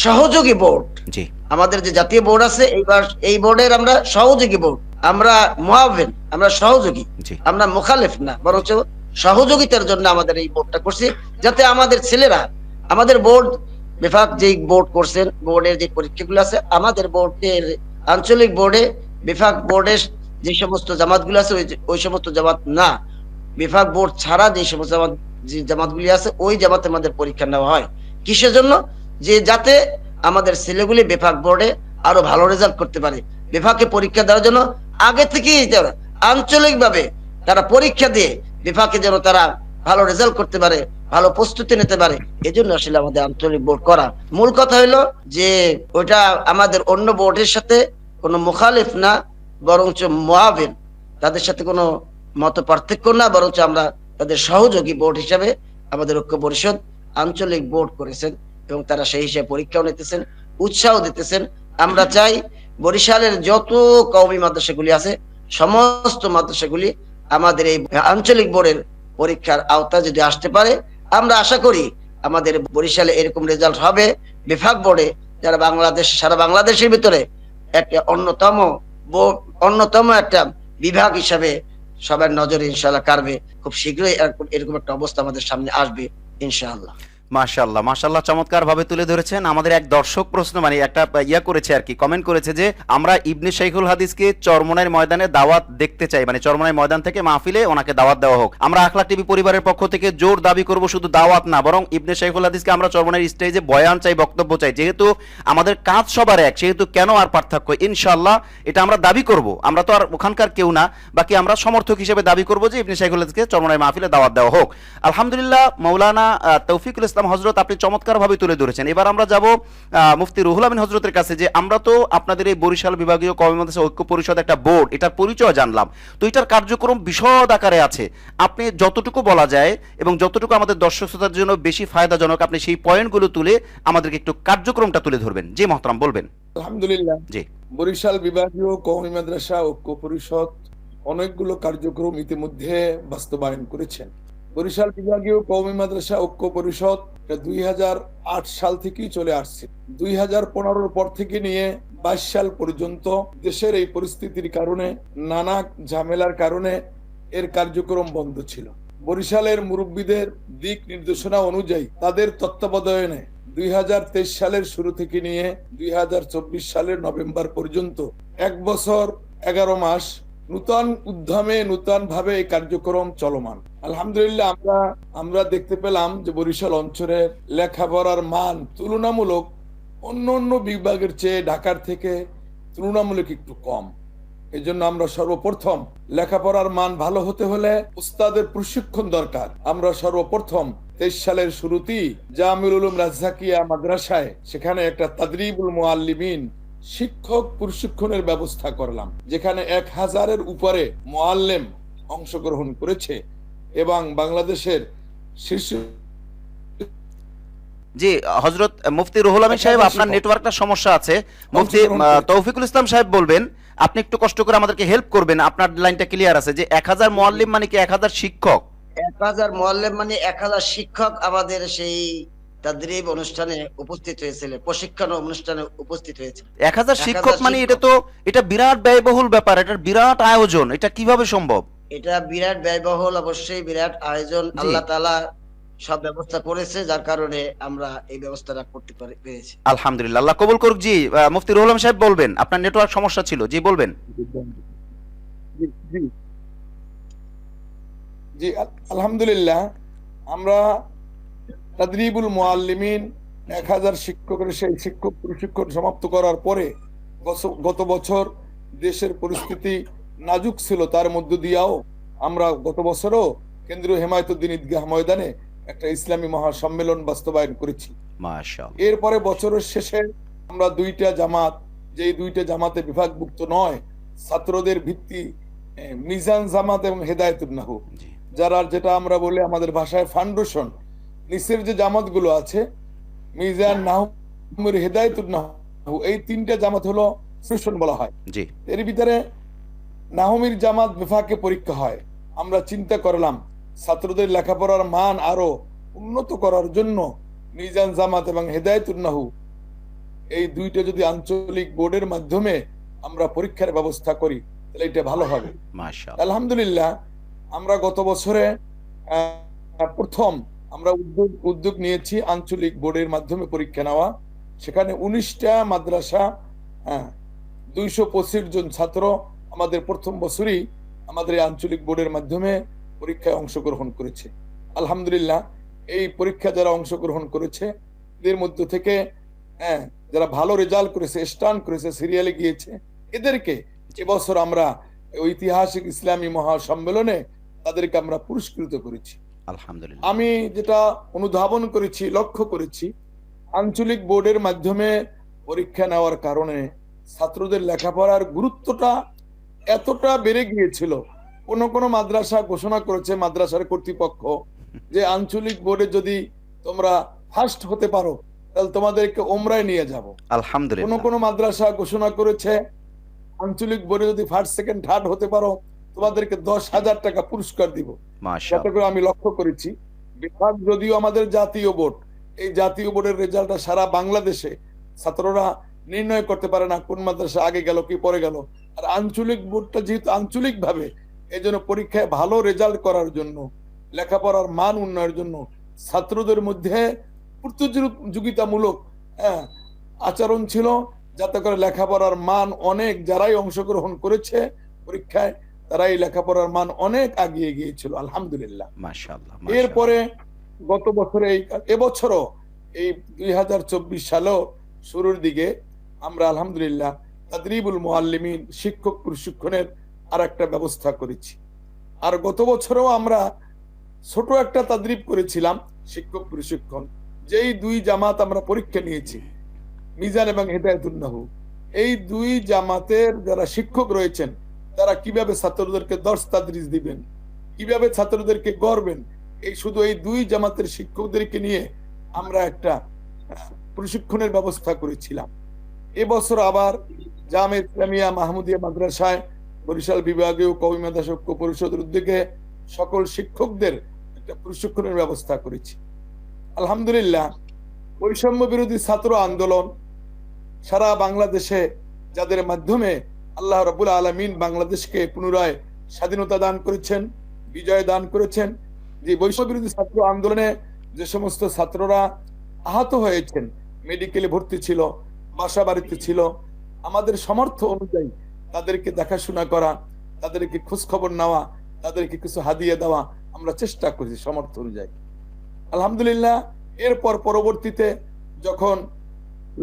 সহযোগী বোর্ড। জি আমাদের যে জাতীয় বোর্ড আছে এইবার এই বোর্ডের আমরা সহযোগী বোর্ড, আমরা মুআওয়ান, আমরা সহযোগী, জি আমরা মুখালিফ না, বরঞ্চ সহযোগিতার জন্য আমাদের এই বোর্ডটা করছি, যাতে আমাদের ছেলেরা আমাদের বোর্ড বিভাগ যে বোর্ড করছেন, বোর্ডের যে পরীক্ষাগুলো আছে, আমাদের বোর্ডের আঞ্চলিক বোর্ডে বিভাগ বোর্ডের যে সমস্ত জামাতগুলো আছে ওই সমস্ত জামাত না, বিভাগ বোর্ড ছাড়া যে সমস্ত জামাত যে জামাতগুলি আছে ওই জামাতে আমাদের পরীক্ষা নেওয়া হয়। কিসের জন্য? যে যাতে আমাদের ছেলেগুলি বিভাগ বোর্ডে আরো ভালো রেজাল্ট করতে পারে। বিভাগে পরীক্ষা দেওয়ার জন্য আগে থেকেই আঞ্চলিক ভাবে তারা পরীক্ষা দিয়ে বিভাগে যেন তারা ভালো রেজাল্ট করতে পারে, ভালো প্রস্তুতি নিতে পারে। এজন্য আসলে আমাদের আঞ্চলিক বোর্ড করা। মূল কথা হলো যে ওটা আমাদের অন্য বোর্ডের সাথে কোনো মুখালিফ না, বরঞ্চ মুআওয়ান, তাদের সাথে কোনো মত পার্থক্য না, বরঞ্চ আমরা তাদের সহযোগী বোর্ড হিসাবে আমাদের ঐক্য পরিষদ আঞ্চলিক বোর্ড করেছেন এবং তারা সেই হিসেবে পরীক্ষাও নিতেছেন, উৎসাহ দিতেছেন। আমরা চাই বরিশালের যত কওমি মাদ্রাসাগুলি আছে সমস্ত মাদ্রাসাগুলি আমাদের এই আঞ্চলিক বোর্ডের পরীক্ষার আওতা যদি আসতে পারে, আমরা আশা করি আমাদের বরিশালে এরকম রেজাল্ট হবে বিভাগ বোর্ডে, যারা বাংলাদেশ সারা বাংলাদেশের ভিতরে একটা অন্যতম একটা বিভাগ হিসাবে সবার নজরে ইনশাআল্লাহ কাড়বে। খুব শীঘ্রই এরকম একটা অবস্থা আমাদের সামনে আসবে ইনশাআল্লাহ। মাশাআল্লাহ মাশাআল্লাহ, চমৎকার ভাবে তুলে ধরেছেন। আমাদের এক দর্শক প্রশ্ন মানে একটা করেছে আর কি, কমেন্ট করেছে যে আমরা ইবনে শাইখুল হাদিসকে চরমোনাইর ময়দানে দাওয়াত দেখতে চাই, মানে চরমোনাই ময়দান থেকে মাহফিলে ওনাকে দাওয়াত দেওয়া হোক। আমরা আখলাক টিভি পরিবারের পক্ষ থেকে জোর দাবি করব, শুধু দাওয়াত না বরং ইবনে শাইখুল হাদিসকে আমরা চরমোনাইর স্টেজে বয়ান চাই, বক্তব্য চাই। যেহেতু আমাদের কাজ সবার এক, সেহেতু কেন আর পার্থক্য? ইনশাআল্লাহ এটা আমরা দাবি করব। আমরা তো আর ওখানকার কেউ না, বাকি আমরা সমর্থক হিসেবে দাবি করব যে ইবনে শাইখুল হাদিসকে চরমোনাই মাহফিলে দাওয়াত দেওয়া হোক। আলহামদুলিল্লাহ, মৌলানা তৌফিকুল ইসলাম হযরত আপনি চমৎকার ভাবে তুলে ধরেছেন। এবার আমরা যাব মুফতি রুহুল আমিন হযরতের কাছে, যে আমরা তো আপনাদের এই বরিশাল বিভাগীয় কওমি মাদ্রাসা ঐক্য পরিষদ একটা বোর্ড, এটার পরিচয় জানলাম, তো এটার কার্যক্রম বিশদ আকারে আছে। আপনি যতটুকু বলা যায় এবং যতটুকু আমাদের দর্শক শ্রোতার জন্য বেশি ফায়দাজনক, আপনি সেই পয়েন্টগুলো তুলে আমাদেরকে একটু কার্যক্রমটা তুলে ধরবেন। জি মহতরম, বলবেন। আলহামদুলিল্লাহ, জি বরিশাল বিভাগীয় কওমি মাদ্রাসা ঐক্য পরিষদ অনেকগুলো কার্যক্রম ইতিমধ্যে বাস্তবায়ন করেছেন। বরিশাল বিভাগীয় কওমি মাদ্রাসা ঐক্য পরিষদ 2008 সাল থেকেই চলে আসছে। 2015 পর থেকে নিয়ে 22 সাল পর্যন্ত দেশের এই পরিস্থিতির কারণে, নানা ঝামেলার কারণে এর কার্যক্রম বন্ধ ছিল। বরিশালের মুরব্বীদের দিক নির্দেশনা অনুযায়ী তাদের তত্ত্বাবধানে 2023 সালের শুরু থেকে নিয়ে 2024 সালের নভেম্বর পর্যন্ত 1 বছর 11 মাস নূতন উদ্যমে নূতন ভাবে এই কার্যক্রম চলমান। আলহামদুলিল্লাহ, আমরা দেখতে পেলাম যে বরিশাল অঞ্চলের লেখাপড়ার মান তুলনামূলক অন্য বিভাগের চেয়ে ঢাকার থেকে তুলনামূলক একটু কম। এই জন্য আমরা সর্বপ্রথম লেখাপড়ার মান ভালো হতে হলে উস্তাদের প্রশিক্ষণ দরকার। আমরা সর্বপ্রথম 23 সালের শুরুতেই জামিউল উলুম রাজ্জাকিয়া মাদ্রাসায় সেখানে একটা তাদরিবুল মুআল্লিমিন শিক্ষক প্রশিক্ষণের ব্যবস্থা করলাম, যেখানে 1000-এর উপরে মুআল্লিম অংশগ্রহণ করেছে এবং বাংলাদেশের শীর্ষ। জি হযরত মুফতি রুহুল আমিন সাহেব, আপনার নেটওয়ার্কটা সমস্যা আছে। মুফতি তৌফিকুল ইসলাম সাহেব বলবেন, আপনি একটু কষ্ট করে আমাদেরকে হেল্প করবেন। আপনার লাইনটা ক্লিয়ার আছে যে 1000 মুআল্লিম মানে কি 1000 শিক্ষক? 1000 মুআল্লিম মানে 1000 শিক্ষক আমাদের সেই তাদরিব অনুষ্ঠানে উপস্থিত হয়েছিল, প্রশিক্ষণ অনুষ্ঠানে উপস্থিত হয়েছিল। 1000 শিক্ষক মানে এটা বিরাট ব্যয়বহুল ব্যাপার, এটা বিরাট আয়োজন, এটা কিভাবে সম্ভব? এটা বিরাট ব্যয়বহুল, অবশ্যই বিরাট আয়োজন। আল্লাহ তাআলা সব ব্যবস্থা করেছে, যার কারণে আমরা এই ব্যবস্থাটা করতে পেরেছি। আলহামদুলিল্লাহ, আল্লাহ কবুল করুক। জি মুফতি রুহুল আমিন সাহেব বলবেন, আপনার নেটওয়ার্ক সমস্যা ছিল। জি বলবেন। জি আলহামদুলিল্লাহ, আমরা তাদরিবুল মুআল্লিমিন 1000 শিক্ষকের সেই শিক্ষক প্রশিক্ষণ সমাপ্ত করার পরে গত বছর দেশের পরিস্থিতি নাজুক ছিল, তার মধ্য দিয়েও আমরা গত বছরও কেন্দ্রীয় হেমায়তুদ্দিন ঈদগাহ ময়দানে একটা ইসলামী মহাসম্মেলন বাস্তবায়ন করেছি। মাশাআল্লাহ। এরপরে বছরের শেষে আমরা দুইটা জামাত, যেই দুইটা জামাতে বিভাগভুক্ত নয়, ছাত্রদের ভিত্তি মিজান জামাত এবং হেদায়েতুন্নাহ, জি যারা যেটা আমরা বলি আমাদের ভাষায় ফাউন্ডেশন, নিচের যে জামাতগুলো আছে মিজান, নাহমুর, হেদায়েতুন্নাহ, এই তিনটা জামাত হলো ফাউন্ডেশন বলা হয়। জি এর ভিতরে নাহমির জামাত বিভাগে পরীক্ষা হয়। আমরা চিন্তা করলাম ছাত্রদের লেখাপড়ার মান আরো উন্নত করার জন্য মিজান জামাত এবং হেদায়েতুন্নাহ এই দুইটা যদি আঞ্চলিক বোর্ডের মাধ্যমে আমরা পরীক্ষার ব্যবস্থা করি তাহলে এটা ভালো হবে। মাশাআল্লাহ। আলহামদুলিল্লাহ, আমরা গত বছরে প্রথম আমরা উদ্যোগ নিয়েছি আঞ্চলিক বোর্ডের মাধ্যমে পরীক্ষা নেওয়া। সেখানে 19টা মাদ্রাসা, 225 জন ছাত্র আমাদের প্রথম বছরই আমাদের এই আঞ্চলিক বোর্ডের মাধ্যমে পরীক্ষায় অংশগ্রহণ করেছে। আলহামদুলিল্লাহ, এই পরীক্ষা যারা অংশগ্রহণ করেছে এদের মধ্য থেকে যারা ভালো রেজাল্ট করেছে, স্টান করেছে, সিরিয়ালে গিয়েছে, এদেরকে এবছর আমরা ঐতিহাসিক ইসলামী মহাসম্মেলনে তাদেরকে আমরা পুরস্কৃত করেছি। আলহামদুলিল্লাহ। আমি যেটা অনুধাবন করেছি, লক্ষ্য করেছি, আঞ্চলিক বোর্ডের মাধ্যমে পরীক্ষা নেওয়ার কারণে ছাত্রদের লেখাপড়ার গুরুত্বটা এতটা বেড়ে গিয়েছিল। কোন কোন মাদ্রাসা ঘোষণা করেছে মাদ্রাসার কর্তৃপক্ষ যে আঞ্চলিক বোর্ডে যদি তোমরা ফার্স্ট হতে পারো তাহলে তোমাদেরকে ওমরায় নিয়ে যাব। কোন আলহামদুলিল্লাহ। কোন মাদ্রাসা ঘোষণা করেছে আঞ্চলিক বোর্ডে যদি ফার্স্ট সেকেন্ড থার্ড হতে পারো তোমাদেরকে 10,000 টাকা পুরস্কার দিব। যাতে মাশাআল্লাহ। করে আমি লক্ষ্য করেছি বিভাগ যদিও আমাদের জাতীয় বোর্ড, এই জাতীয় বোর্ডের রেজাল্টটা সারা বাংলাদেশে ছাত্ররা নির্ণয় করতে পারে না কোন মাদ্রাসা আগে গেল কি পরে গেল। আর আঞ্চলিক বোর্ডটা যেহেতু আঞ্চলিক ভাবে, এই জন্য পরীক্ষায় ভালো রেজাল্ট করার জন্য, লেখাপড়ার মান উন্নয়নের জন্য ছাত্রদের মধ্যে প্রতিযোগিতামূলক আচরণ ছিল, যাতে করে লেখাপড়ার মান অনেক, যারাই অংশগ্রহণ করেছে পরীক্ষায় তারাই লেখাপড়ার মান অনেক আগিয়ে গিয়েছিল। আলহামদুলিল্লাহ। মাশাআল্লাহ। এরপরে গত বছরে এবছরও এই 2024 সালেও শুরুর দিকে আমরা আলহামদুলিল্লাহ তাদরিবুল মুআল্লিমিন, শিক্ষক প্রশিক্ষণের আর একটা ব্যবস্থা করেছি। আর গত বছরও আমরা ছোট একটা তাদরিব করেছিলাম, শিক্ষক প্রশিক্ষণ, যেই দুই জামাত আমরা পরীক্ষা নিয়েছি, মিজান এবং হেদায়েতুন্নাহ, এই দুই জামাতের যারা শিক্ষক রয়েছেন তারা কিভাবে ছাত্রদেরকে দর্স তাদরিস দিবেন, কিভাবে ছাত্রদেরকে গড়বেন, শুধু এই দুই জামাতের শিক্ষকদেরকে নিয়ে আমরা একটা প্রশিক্ষণের ব্যবস্থা করেছিলাম। এবছর আবার জামে ইসলামিয়া মাহমুদিয়া মাদ্রাসায় বরিশাল বিভাগীয় কওমি মাদ্রাসা ঐক্য পরিষদের উদ্যোগে সকল শিক্ষকদের একটা প্রশিক্ষণের ব্যবস্থা করেছি। আলহামদুলিল্লাহ, বৈষম্য বিরোধী ছাত্র আন্দোলন সারা বাংলাদেশে, যাদের মাধ্যমে আল্লাহ রাব্বুল আলামিন বাংলাদেশকে পুনরায় স্বাধীনতা দান করেছেন, বিজয় দান করেছেন, যে বৈষম্য বিরোধী ছাত্র আন্দোলনে যে সমস্ত ছাত্ররা আহত হয়েছেন, মেডিকেলে ভর্তি ছিল, বাসা বাড়িতে ছিল, আমাদের সামর্থ্য অনুযায়ী তাদেরকে দেখাশোনা করা, তাদেরকে খোঁজ খবর নেওয়া, তাদেরকে কিছু হাদিয়া দেওয়া আমরা চেষ্টা করেছি সামর্থ্য অনুযায়ী। আলহামদুলিল্লাহ, এরপর পরবর্তীতে যখন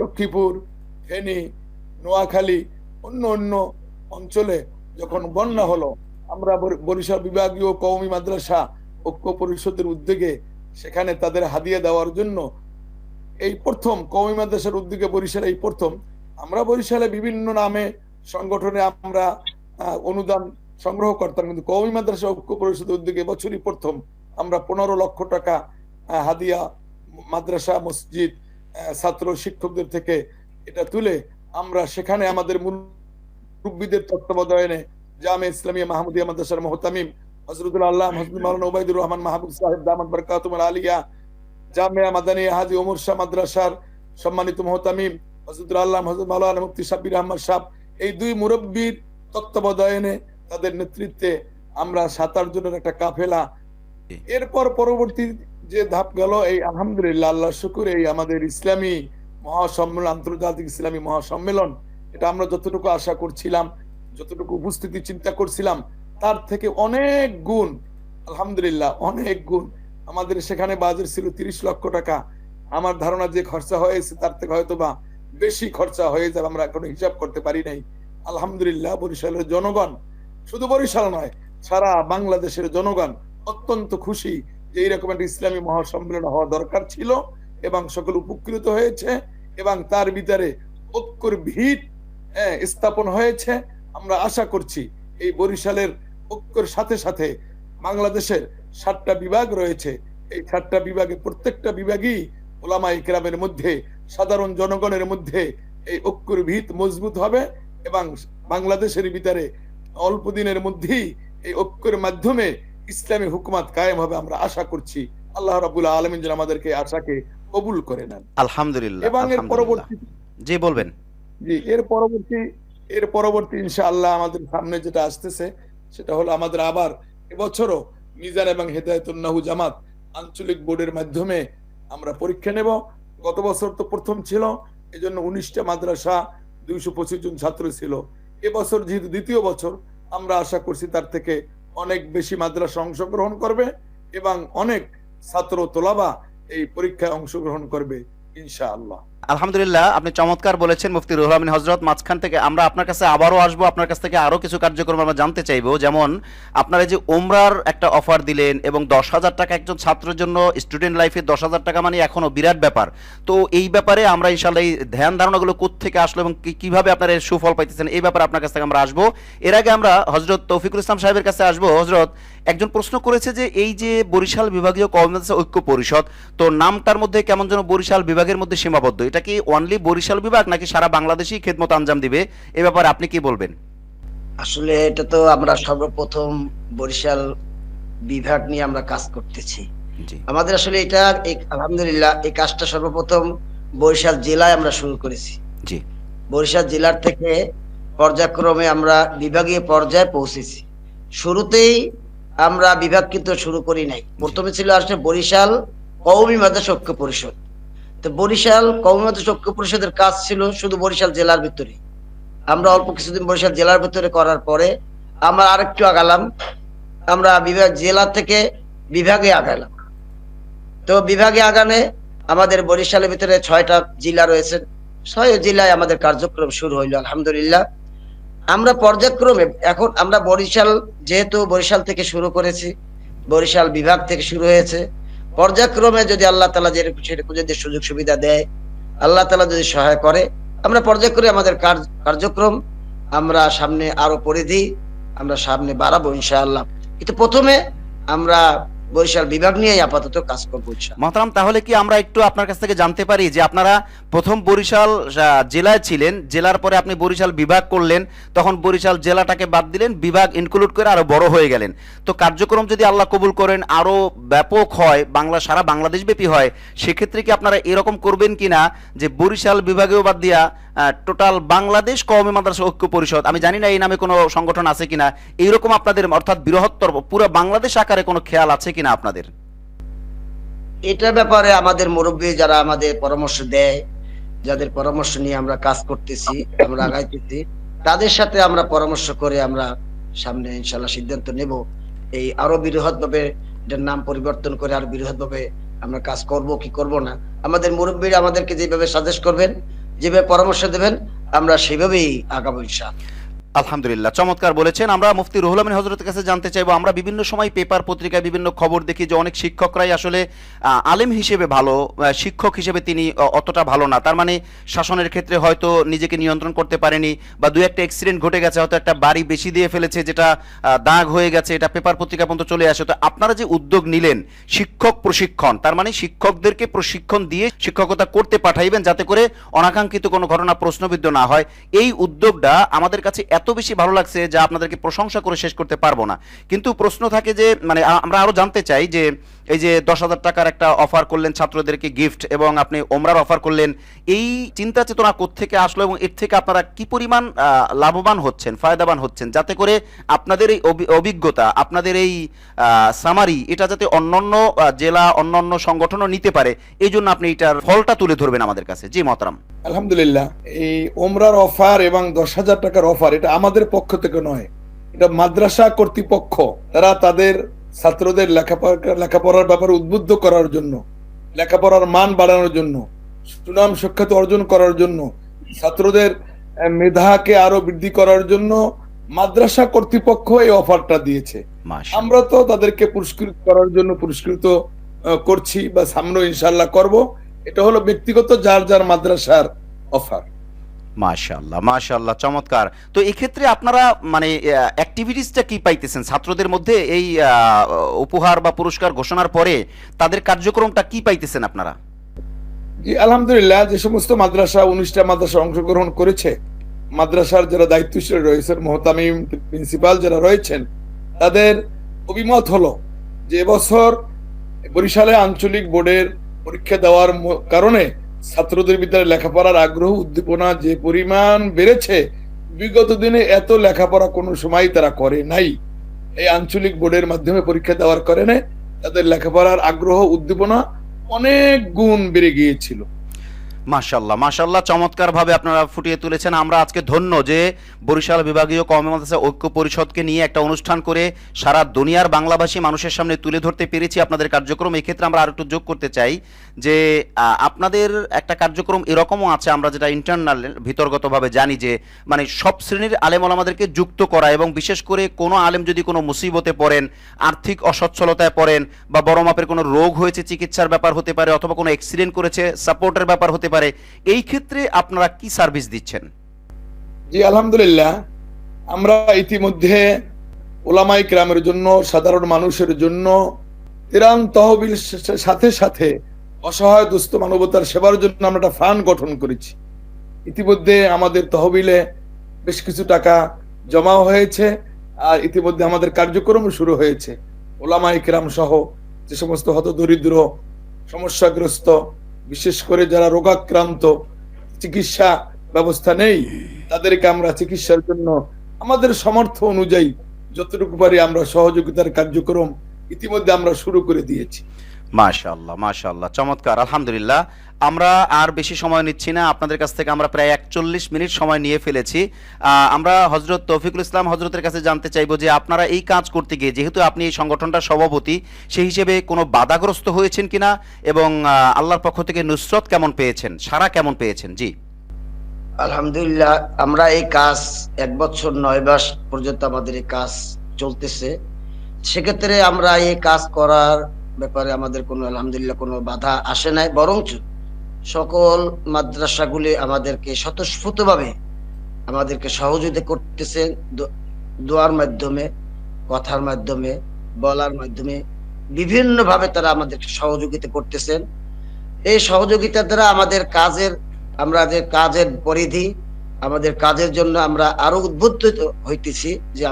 লক্ষ্মীপুর, ফেনী, নোয়াখালী, অন্য অন্য অঞ্চলে যখন বন্যা হলো, আমরা বরিশাল বিভাগীয় কওমি মাদ্রাসা ঐক্য পরিষদের উদ্যোগে সেখানে তাদের হাদিয়া দেওয়ার জন্য এই প্রথম কওমি মাদ্রাসার উদ্যোগে বরিশালে এই প্রথম আমরা বরিশালে বিভিন্ন নামে সংগঠনে আমরা অনুদান সংগ্রহ করতাম, কিন্তু কওমি মাদ্রাসা ঐক্য পরিষদের উদ্যোগে বছরই প্রথম আমরা 15 লক্ষ টাকা হাদিয়া মাদ্রাসা, মসজিদ, ছাত্র শিক্ষকদের থেকে এটা তুলে আমরা সেখানে আমাদের মুরব্বীদের তত্ত্বাবধানে জামে ইসলামিয়া মাহমুদিয়া মাদ্রাসার মুহতামিম হযরতুল আল্লাহ হযরত মাওলানা ওবাইদুর রহমান মাহবুব সাহেব দামাত বারাকাতুহুল আলিয়া, জামিয়া মাদানিয়া হাজী ওমর শাহ মাদ্রাসার সম্মানিত মুহতামিম হযরতুল আল্লাহ হযরত মাওলানা মুফতি সাব্বির আহমদ সাহেব, এই দুই মুরব্বীর তত্ত্বাবধানে, তাদের নেতৃত্বে আমরা 7-8 জনের একটা কাফেলা। এরপর পরবর্তী যে ধাপ গেল, এই আলহামদুলিল্লাহ, আল্লাহ শুকুর, এই আমাদের ইসলামী মহাসম্মেলন, আন্তর্জাতিক ইসলামী মহাসম্মেলন, এটা আমরা যতটুকু আশা করছিলাম, যতটুকু উপস্থিতি চিন্তা করছিলাম তার থেকে অনেক গুণ, আলহামদুলিল্লাহ অনেক গুণ। আমাদের সেখানে বাজেট ছিল 30 লক্ষ টাকা। আমার ধারণা যে খরচা হয়েছে তার থেকে হয়তো বা বেশি খরচা হয়ে যাবে, আমরা এখনো হিসাব করতে পারি নাই। আলহামদুলিল্লাহ, বরিশালের জনগণ, শুধু বরিশাল নয়, সারা বাংলাদেশের জনগণ অত্যন্ত খুশি যে এইরকম একটা ইসলামী মহাসম্মেলন হওয়া দরকার ছিল এবং সকল উপকৃত হয়েছে এবং তার ভিতরে ঐক্যর ভিত স্থাপন হয়েছে। আমরা আশা করছি এই বরিশালের ঐক্যের সাথে সাথে বাংলাদেশের 7টা বিভাগ রয়েছে, এই 7টা বিভাগে প্রত্যেকটা বিভাগই ওলামা ইকরামের মধ্যে, সাধারণ জনগণের মধ্যে এই ঐক্যর ভিত মজবুত হবে এবং বাংলাদেশের ভিতরে অল্প দিনের মধ্যেই এই ঐক্যের মাধ্যমে ইসলামী হুকুমত কায়েম হবে আমরা আশা করছি। আল্লাহ রাব্বুল আলামিন যেন আমাদেরকে আশাকে কবুল করে নেন। আলহামদুলিল্লাহ। এবং এর আলহামদুলিল্লাহ। পরবর্তী জি বলবেন। জি এর পরবর্তী ইনশাআল্লাহ আমাদের সামনে যেটা আসতেছে সেটা হলো আমাদের আবার এবছরও মিজান এবং হেদায়েতুন-নাহু জামাত আঞ্চলিক বোর্ডের মাধ্যমে আমরা পরীক্ষা নেব। গত বছর তো প্রথম ছিল, এজন্য 19টা মাদ্রাসা 225 জন ছাত্র ছিল। এবছর যেহেতু দ্বিতীয় বছর, আমরা আশা করছি তার থেকে অনেক বেশি মাদ্রাসা অংশগ্রহণ করবে এবং অনেক ছাত্র তোলাবা এই পরীক্ষায় অংশগ্রহণ করবে ইনশাআল্লাহ। আলহামদুলিল্লাহ, আপনি চমৎকার বলেছেন মুফতি রুহুল আমিন হযরত। মাঝখান থেকে আমরা আপনার কাছে আবারও আসবো, আপনার কাছ থেকে আরো কিছু কার্যক্রম আমরা জানতে চাইবো। যেমন আপনারা যে উমরার একটা অফার দিলেন এবং 10,000 টাকা একজন ছাত্রের জন্য, স্টুডেন্ট লাইফে 10,000 টাকা মানে এখনো বিরাট ব্যাপার। তো এই ব্যাপারে আমরা ইনশাআল্লাহ এই ধ্যান ধারণাগুলো কোত্থেকে আসলো এবং কিভাবে আপনারা এর সুফল পাইতেছেন এই ব্যাপারে আপনার কাছ থেকে আমরা আসবো। এর আগে আমরা হযরত তৌফিকুল ইসলাম সাহেবের কাছে আসবো। হযরত, একজন প্রশ্ন করেছে যে এই যে বরিশাল বিভাগীয় কওমি মাদ্রাসা ঐক্য পরিষদ, তো নামটার মধ্যে কেমন যেন বরিশাল বিভাগের মধ্যে সীমাবদ্ধ, এটা কি অনলি বরিশাল বিভাগ নাকি সারা বাংলাদেশই খেদমত আঞ্জাম দিবে? এই ব্যাপারে আপনি কি বলবেন? আসলে এটা তো আমরা সর্বপ্রথম বরিশাল বিভাগ নিয়ে আমরা কাজ করতেছি। জি আমাদের আসলে এটা আলহামদুলিল্লাহ এই কাজটা সর্বপ্রথম বরিশাল জেলায় আমরা শুরু করেছি। জি বরিশাল জেলার থেকে পর্যায়ক্রমে আমরা বিভাগীয় পর্যায়ে পৌঁছেছি। শুরুতেই আমরা বিভাগ কিন্তু শুরু করি নাই, প্রথমে ছিল আসলে বরিশাল কওমি মাদ্রাসা ঐক্য পরিষদ। তো বরিশাল কওমি মাদ্রাসা ঐক্য পরিষদের কাজ ছিল শুধু বরিশাল জেলার ভিতরে। আমরা অল্প কিছুদিন বরিশাল জেলার ভিতরে করার পরে আমরা আরেকটু আগালাম, আমরা বিভাগ জেলা থেকে বিভাগে আগালাম। তো বিভাগে আগানে আমাদের বরিশালের ভিতরে 6টা জেলা রয়েছে, 6 জেলায় আমাদের কার্যক্রম শুরু হইলো আলহামদুলিল্লাহ। আমরা পর্যায়ক্রমে এখন আমরা বরিশাল, যেহেতু বরিশাল থেকে শুরু করেছি, বরিশাল বিভাগ থেকে শুরু হয়েছে, পর্যায়ক্রমে যদি আল্লাহ তাআলা যেরকম যদি সুযোগ সুবিধা দেয়, আল্লাহ তাআলা যদি সহায় করে, আমরা পর্যায়ক্রমে আমাদের কার্যক্রম আমরা সামনে আরো পরিধি আমরা সামনে বাড়াবো ইনশাআল্লাহ। কিন্তু প্রথমে আমরা বরিশাল বিভাগ নিয়ে আপাতত কাজ করবো ইনশাআল্লাহ। মহতারাম, তাহলে কি আমরা একটু আপনার কাছ থেকে জানতে পারি যে আপনারা প্রথম বরিশাল জেলায় ছিলেন, জেলার পরে আপনি বরিশাল বিভাগ করলেন, তখন বরিশাল জেলাটাকে বাদ দিলেন, বিভাগ ইনক্লুড করে আরো বড় হয়ে গেলেন। তো কার্যক্রম যদি আল্লাহ কবুল করেন আরো ব্যাপক হয়, সারা বাংলাদেশ ব্যাপী হয়, সেক্ষেত্রে কি আপনারা এরকম করবেন কিনা যে বরিশাল বিভাগেও বাদ দিয়া টোটাল বাংলাদেশ কওমি মাদ্রাসা ঐক্য পরিষদ, আমি জানি না এই নামে কোনো সংগঠন আছে কিনা, এইরকম আপনাদের অর্থাৎ বৃহত্তর পুরো বাংলাদেশ আকারে কোনো খেয়াল আছে কিনা আপনাদের? এটা ব্যাপারে আমাদের মুরব্বী যারা আমাদের পরামর্শ দেয়, যাদের পরামর্শ নিয়ে আমরা কাজ করতেছি, আমরা আগাইতেছি, তাদের সাথে আমরা পরামর্শ করে আমরা সামনে ইনশাআল্লাহ সিদ্ধান্ত নেব এই আরো বৃহৎ ভাবে এটার নাম পরিবর্তন করে আরো বৃহৎ ভাবে আমরা কাজ করব কি করব না। আমাদের মুরব্বীরা আমাদেরকে যেভাবে সাজেস্ট করবেন, যেভাবে পরামর্শ দেবেন, আমরা সেভাবেই আগাবো ইনশাআল্লাহ। আলহামদুলিল্লাহ, চমৎকার বলেছেন। আমরা মুফতি রুহুল আমিন হযরতের কাছে জানতে চাইবো, আমরা বিভিন্ন সময় পেপার পত্রিকায় বিভিন্ন খবর দেখি যে অনেক শিক্ষকরাই আসলে আলেম হিসেবে ভালো, শিক্ষক হিসেবে তিনি অতটা ভালো না। তার মানে শাসনের ক্ষেত্রে হয়তো নিজেকে নিয়ন্ত্রণ করতে পারেনি, বা দু একটা অ্যাক্সিডেন্ট ঘটে গেছে, হয়তো একটা বাড়ি বেশি দিয়ে ফেলেছে যেটা দাগ হয়ে গেছে, এটা পেপার পত্রিকা পর্যন্ত চলে আসে। তো আপনারা যে উদ্যোগ নিলেন শিক্ষক প্রশিক্ষণ, তার মানে শিক্ষকদেরকে প্রশিক্ষণ দিয়ে শিক্ষকতা করতে পাঠাইবেন যাতে করে অনাকাঙ্ক্ষিত কোনো ঘটনা প্রশ্নবিদ্ধ না হয়, এই উদ্যোগটা আমাদের কাছে এত বেশি ভালো লাগছে যা আপনাদেরকে প্রশংসা করে শেষ করতে পারবো না। কিন্তু প্রশ্ন থাকে যে মানে আমরা আরো জানতে চাই যে এই যে 10,000 টাকার একটা অফার করলেন ছাত্রদেরকে গিফট, এবং আপনি ওমরার অফার করলেন, এই চিন্তা চেতনা কোত্থেকে আসলো এবং এর থেকে আপনারা কি পরিমাণ লাভবান হচ্ছেন, ফায়দাবান হচ্ছেন, যাতে করে আপনাদের এই অভিজ্ঞতা, আপনাদের এই সামারি এটা যাতে অন্যান্য জেলা অন্যান্য সংগঠনও নিতে পারে, এই জন্য আপনি এটার ফলটা তুলে ধরবেন আমাদের কাছে। জি মহতারাম। আলহামদুলিল্লাহ, এই ওমরার অফার এবং 10,000 টাকার অফার এটা আমাদের পক্ষ থেকে নয়, এটা মাদ্রাসা কর্তৃপক্ষ, তারা তাদের ছাত্রদের লেখাপড়ার ব্যাপারে উদ্বুদ্ধ করার জন্য, লেখাপড়ার মান বাড়ানোর জন্য, সুনাম সুখ্যাত অর্জন করার জন্য, ছাত্রদের মেধাকে আরো বৃদ্ধি করার জন্য মাদ্রাসা কর্তৃপক্ষ এই অফারটা দিয়েছে। মাশাআল্লাহ। আমরা তো তাদেরকে পুরস্কৃত করার জন্য পুরস্কৃত করছি বা সামনেও ইনশাল্লাহ করব। এটা হলো ব্যক্তিগত যার যার মাদ্রাসার অফার। মাশাআল্লাহ, মাশাআল্লাহ, চমৎকার। তো এক্ষেত্রে আপনারা মানে অ্যাক্টিভিটিসটা কি পাইতেছেন ছাত্রদের মধ্যে এই উপহার বা পুরস্কার ঘোষণার পরে তাদের কার্যক্রমটা কি পাইতেছেন আপনারা? জি আলহামদুলিল্লাহ, যে সমস্ত মাদ্রাসা 19টা মাদ্রাসা অংশগ্রহণ করেছে, মাদ্রাসার যারা দায়িত্বশীল রয়েছেন, মোহতামিম প্রিন্সিপাল যারা রয়েছেন, তাদের অভিমত হলো যে এবছর বরিশালে আঞ্চলিক বোর্ডের পরীক্ষা দেওয়ার কারণে ছাত্রদের ভিতরে লেখাপড়ার আগ্রহ উদ্দীপনা যে পরিমাণ বেড়েছে, বিগত দিনে এত লেখাপড়া কোনো সময় তারা করে নাই। এই আঞ্চলিক বোর্ডের মাধ্যমে পরীক্ষা দেওয়ার কারণে তাদের লেখাপড়ার আগ্রহ উদ্দীপনা অনেক গুণ বেড়ে গিয়েছিল। মাশাআল্লাহ, মাশাআল্লাহ, চমৎকারভাবে আপনারা ফুটিয়ে তুলেছেন। আমরা আজকে ধন্য যে বরিশাল বিভাগীয় কওমি মাদ্রাসা ঐক্য পরিষদকে নিয়ে একটা অনুষ্ঠান করে সারা দুনিয়ার বাংলাভাষী মানুষের সামনে তুলে ধরতে পেরেছি আপনাদের কার্যক্রম। এই ক্ষেত্রে আমরা আর একটু যোগ করতে চাই যে আপনাদের একটা কার্যক্রম এরকমও আছে, আমরা যেটা ইন্টারনাল ভিতরগতভাবে জানি যে মানে সব শ্রেণীর আলেম ওলামাদেরকে যুক্ত করা, এবং বিশেষ করে কোনো আলেম যদি কোনো মুসিবতে পড়েন, আর্থিক অসচ্ছলতায় পড়েন, বা বড় মাপের কোনো রোগ হয়েছে, চিকিৎসার ব্যাপার হতে পারে, অথবা কোনো অ্যাক্সিডেন্ট করেছে, সাপোর্টের ব্যাপার হতে পারে, এই ক্ষেত্রে আপনারা কি সার্ভিস দিচ্ছেন? জি আলহামদুলিল্লাহ, আমরা ইতিমধ্যে ওলামায়ে কেরামের জন্য, সাধারণ মানুষের জন্য ত্রাণ তহবিল সাথে সাথে অসহায় দুস্থ মানবতার সেবার জন্য আমরা একটা ফান্ড গঠন করেছি। ইতিমধ্যে আমাদের তহবিলে বেশ কিছু টাকা জমা হয়েছে, আর ইতিমধ্যে আমাদের কার্যক্রম শুরু হয়েছে। ওলামায়ে কেরাম সহ যে সমস্ত হতদরিদ্র, সমস্যাগ্রস্ত, বিশেষ করে যারা রোগাক্রান্ত, চিকিৎসা ব্যবস্থা নেই, তাদেরকে আমরা চিকিৎসার জন্য আমাদের সামর্থ্য অনুযায়ী যতটুকু পারি আমরা সহযোগিতার কার্যক্রম ইতিমধ্যে আমরা শুরু করে দিয়েছি। মাশাআল্লাহ, মাশাআল্লাহ, চমৎকার। আলহামদুলিল্লাহ, আমরা আর বেশি সময় নিচ্ছি না, আপনাদের কাছ থেকে আমরা প্রায় 41 মিনিট সময় নিয়ে ফেলেছি। আমরা হযরত তৌফিকুল ইসলাম হযরতের কাছে জানতে চাইবো যে আপনারা এই কাজ করতে গিয়ে, যেহেতু আপনি এই সংগঠনটার সভাপতি, সেই হিসেবে কোনো বাধাগ্রস্ত হয়েছেন কিনা, এবং আল্লাহর পক্ষ থেকে নুসরত কেমন পেয়েছেন, সাড়া কেমন পেয়েছেন? জি আলহামদুলিল্লাহ, আমরা এই কাজ 1 বছর 9 মাস পর্যন্ত আমাদের এই কাজ চলতেছে। সেক্ষেত্রে আমরা এই কাজ করার ব্যাপারে আমাদের কোনো আলহামদুলিল্লাহ কোনো বাধা আসে নাই, বরঞ্চ সকল মাদ্রাসাগুলি আমাদেরকে স্বতঃস্ফূর্তভাবে আমাদেরকে সহযোগিতা করতেছেন, দোয়ার মাধ্যমে, কথার মাধ্যমে, বলার মাধ্যমে বিভিন্নভাবে তারা আমাদেরকে সহযোগিতা করতেছেন। এই সহযোগিতার দ্বারা আমাদের কাজের, আমরা যে কাজের পরিধি, আমাদের কাজের জন্য আমরা আরো উদ্বুদ্ধ হইতেছি যে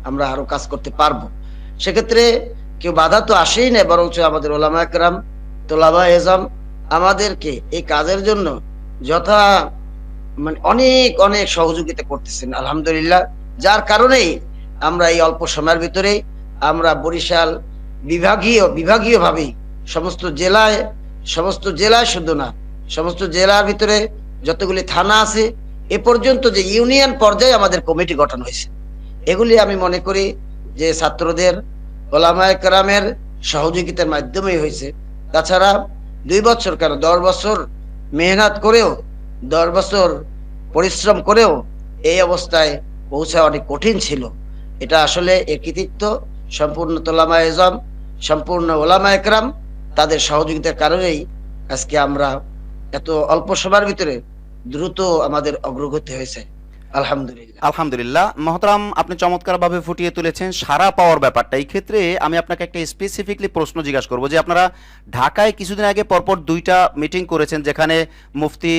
আমরা আরো কাজ করতে পারবো। সেক্ষেত্রে কেউ বাধা তো আসেই না, বরঞ্চ আমাদের ওলামায়ে কেরাম, তোলাবায়ে ইলম আমাদেরকে এই কাজের জন্য যথা মানে অনেক অনেক সহযোগিতা করতেছেন আলহামদুলিল্লাহ। যার কারণেই আমরা এই অল্প সময়ের ভিতরে আমরা বরিশাল বিভাগীয় ভাবেই সমস্ত জেলায় শুধু না, সমস্ত জেলার ভিতরে যতগুলি থানা আছে, এ পর্যন্ত যে ইউনিয়ন পর্যায়ে আমাদের কমিটি গঠন হয়েছে, এগুলি আমি মনে করি যে ছাত্রদের, ওলামায়ে কেরামের সহযোগিতার মাধ্যমেই হয়েছে। তাছাড়া 2 বছর কেন 10 বছর মেহনত করেও, 10 বছর পরিশ্রম করেও এই অবস্থায় পৌঁছা অনেক কঠিন ছিল। এটা আসলে এর কৃতিত্ব সম্পূর্ণ তোলামায়ে ইলম, সম্পূর্ণ ওলামায়ে কেরাম, তাদের সহযোগিতার কারণেই আজকে আমরা এত অল্প সময়ের ভিতরে দ্রুত আমাদের অগ্রগতি হয়েছে আলহামদুলিল্লাহ। আলহামদুলিল্লাহ, মহতারাম, আপনি চমৎকারভাবে ফুটিয়ে তুলেছেন সাড়া পাওয়ার ব্যাপারটা। এই ক্ষেত্রে আমি আপনাকে একটা স্পেসিফিকলি প্রশ্ন জিজ্ঞাসা করবো যে আপনারা ঢাকায় কিছুদিন আগে পরপর 2টা মিটিং করেছেন, যেখানে মুফতি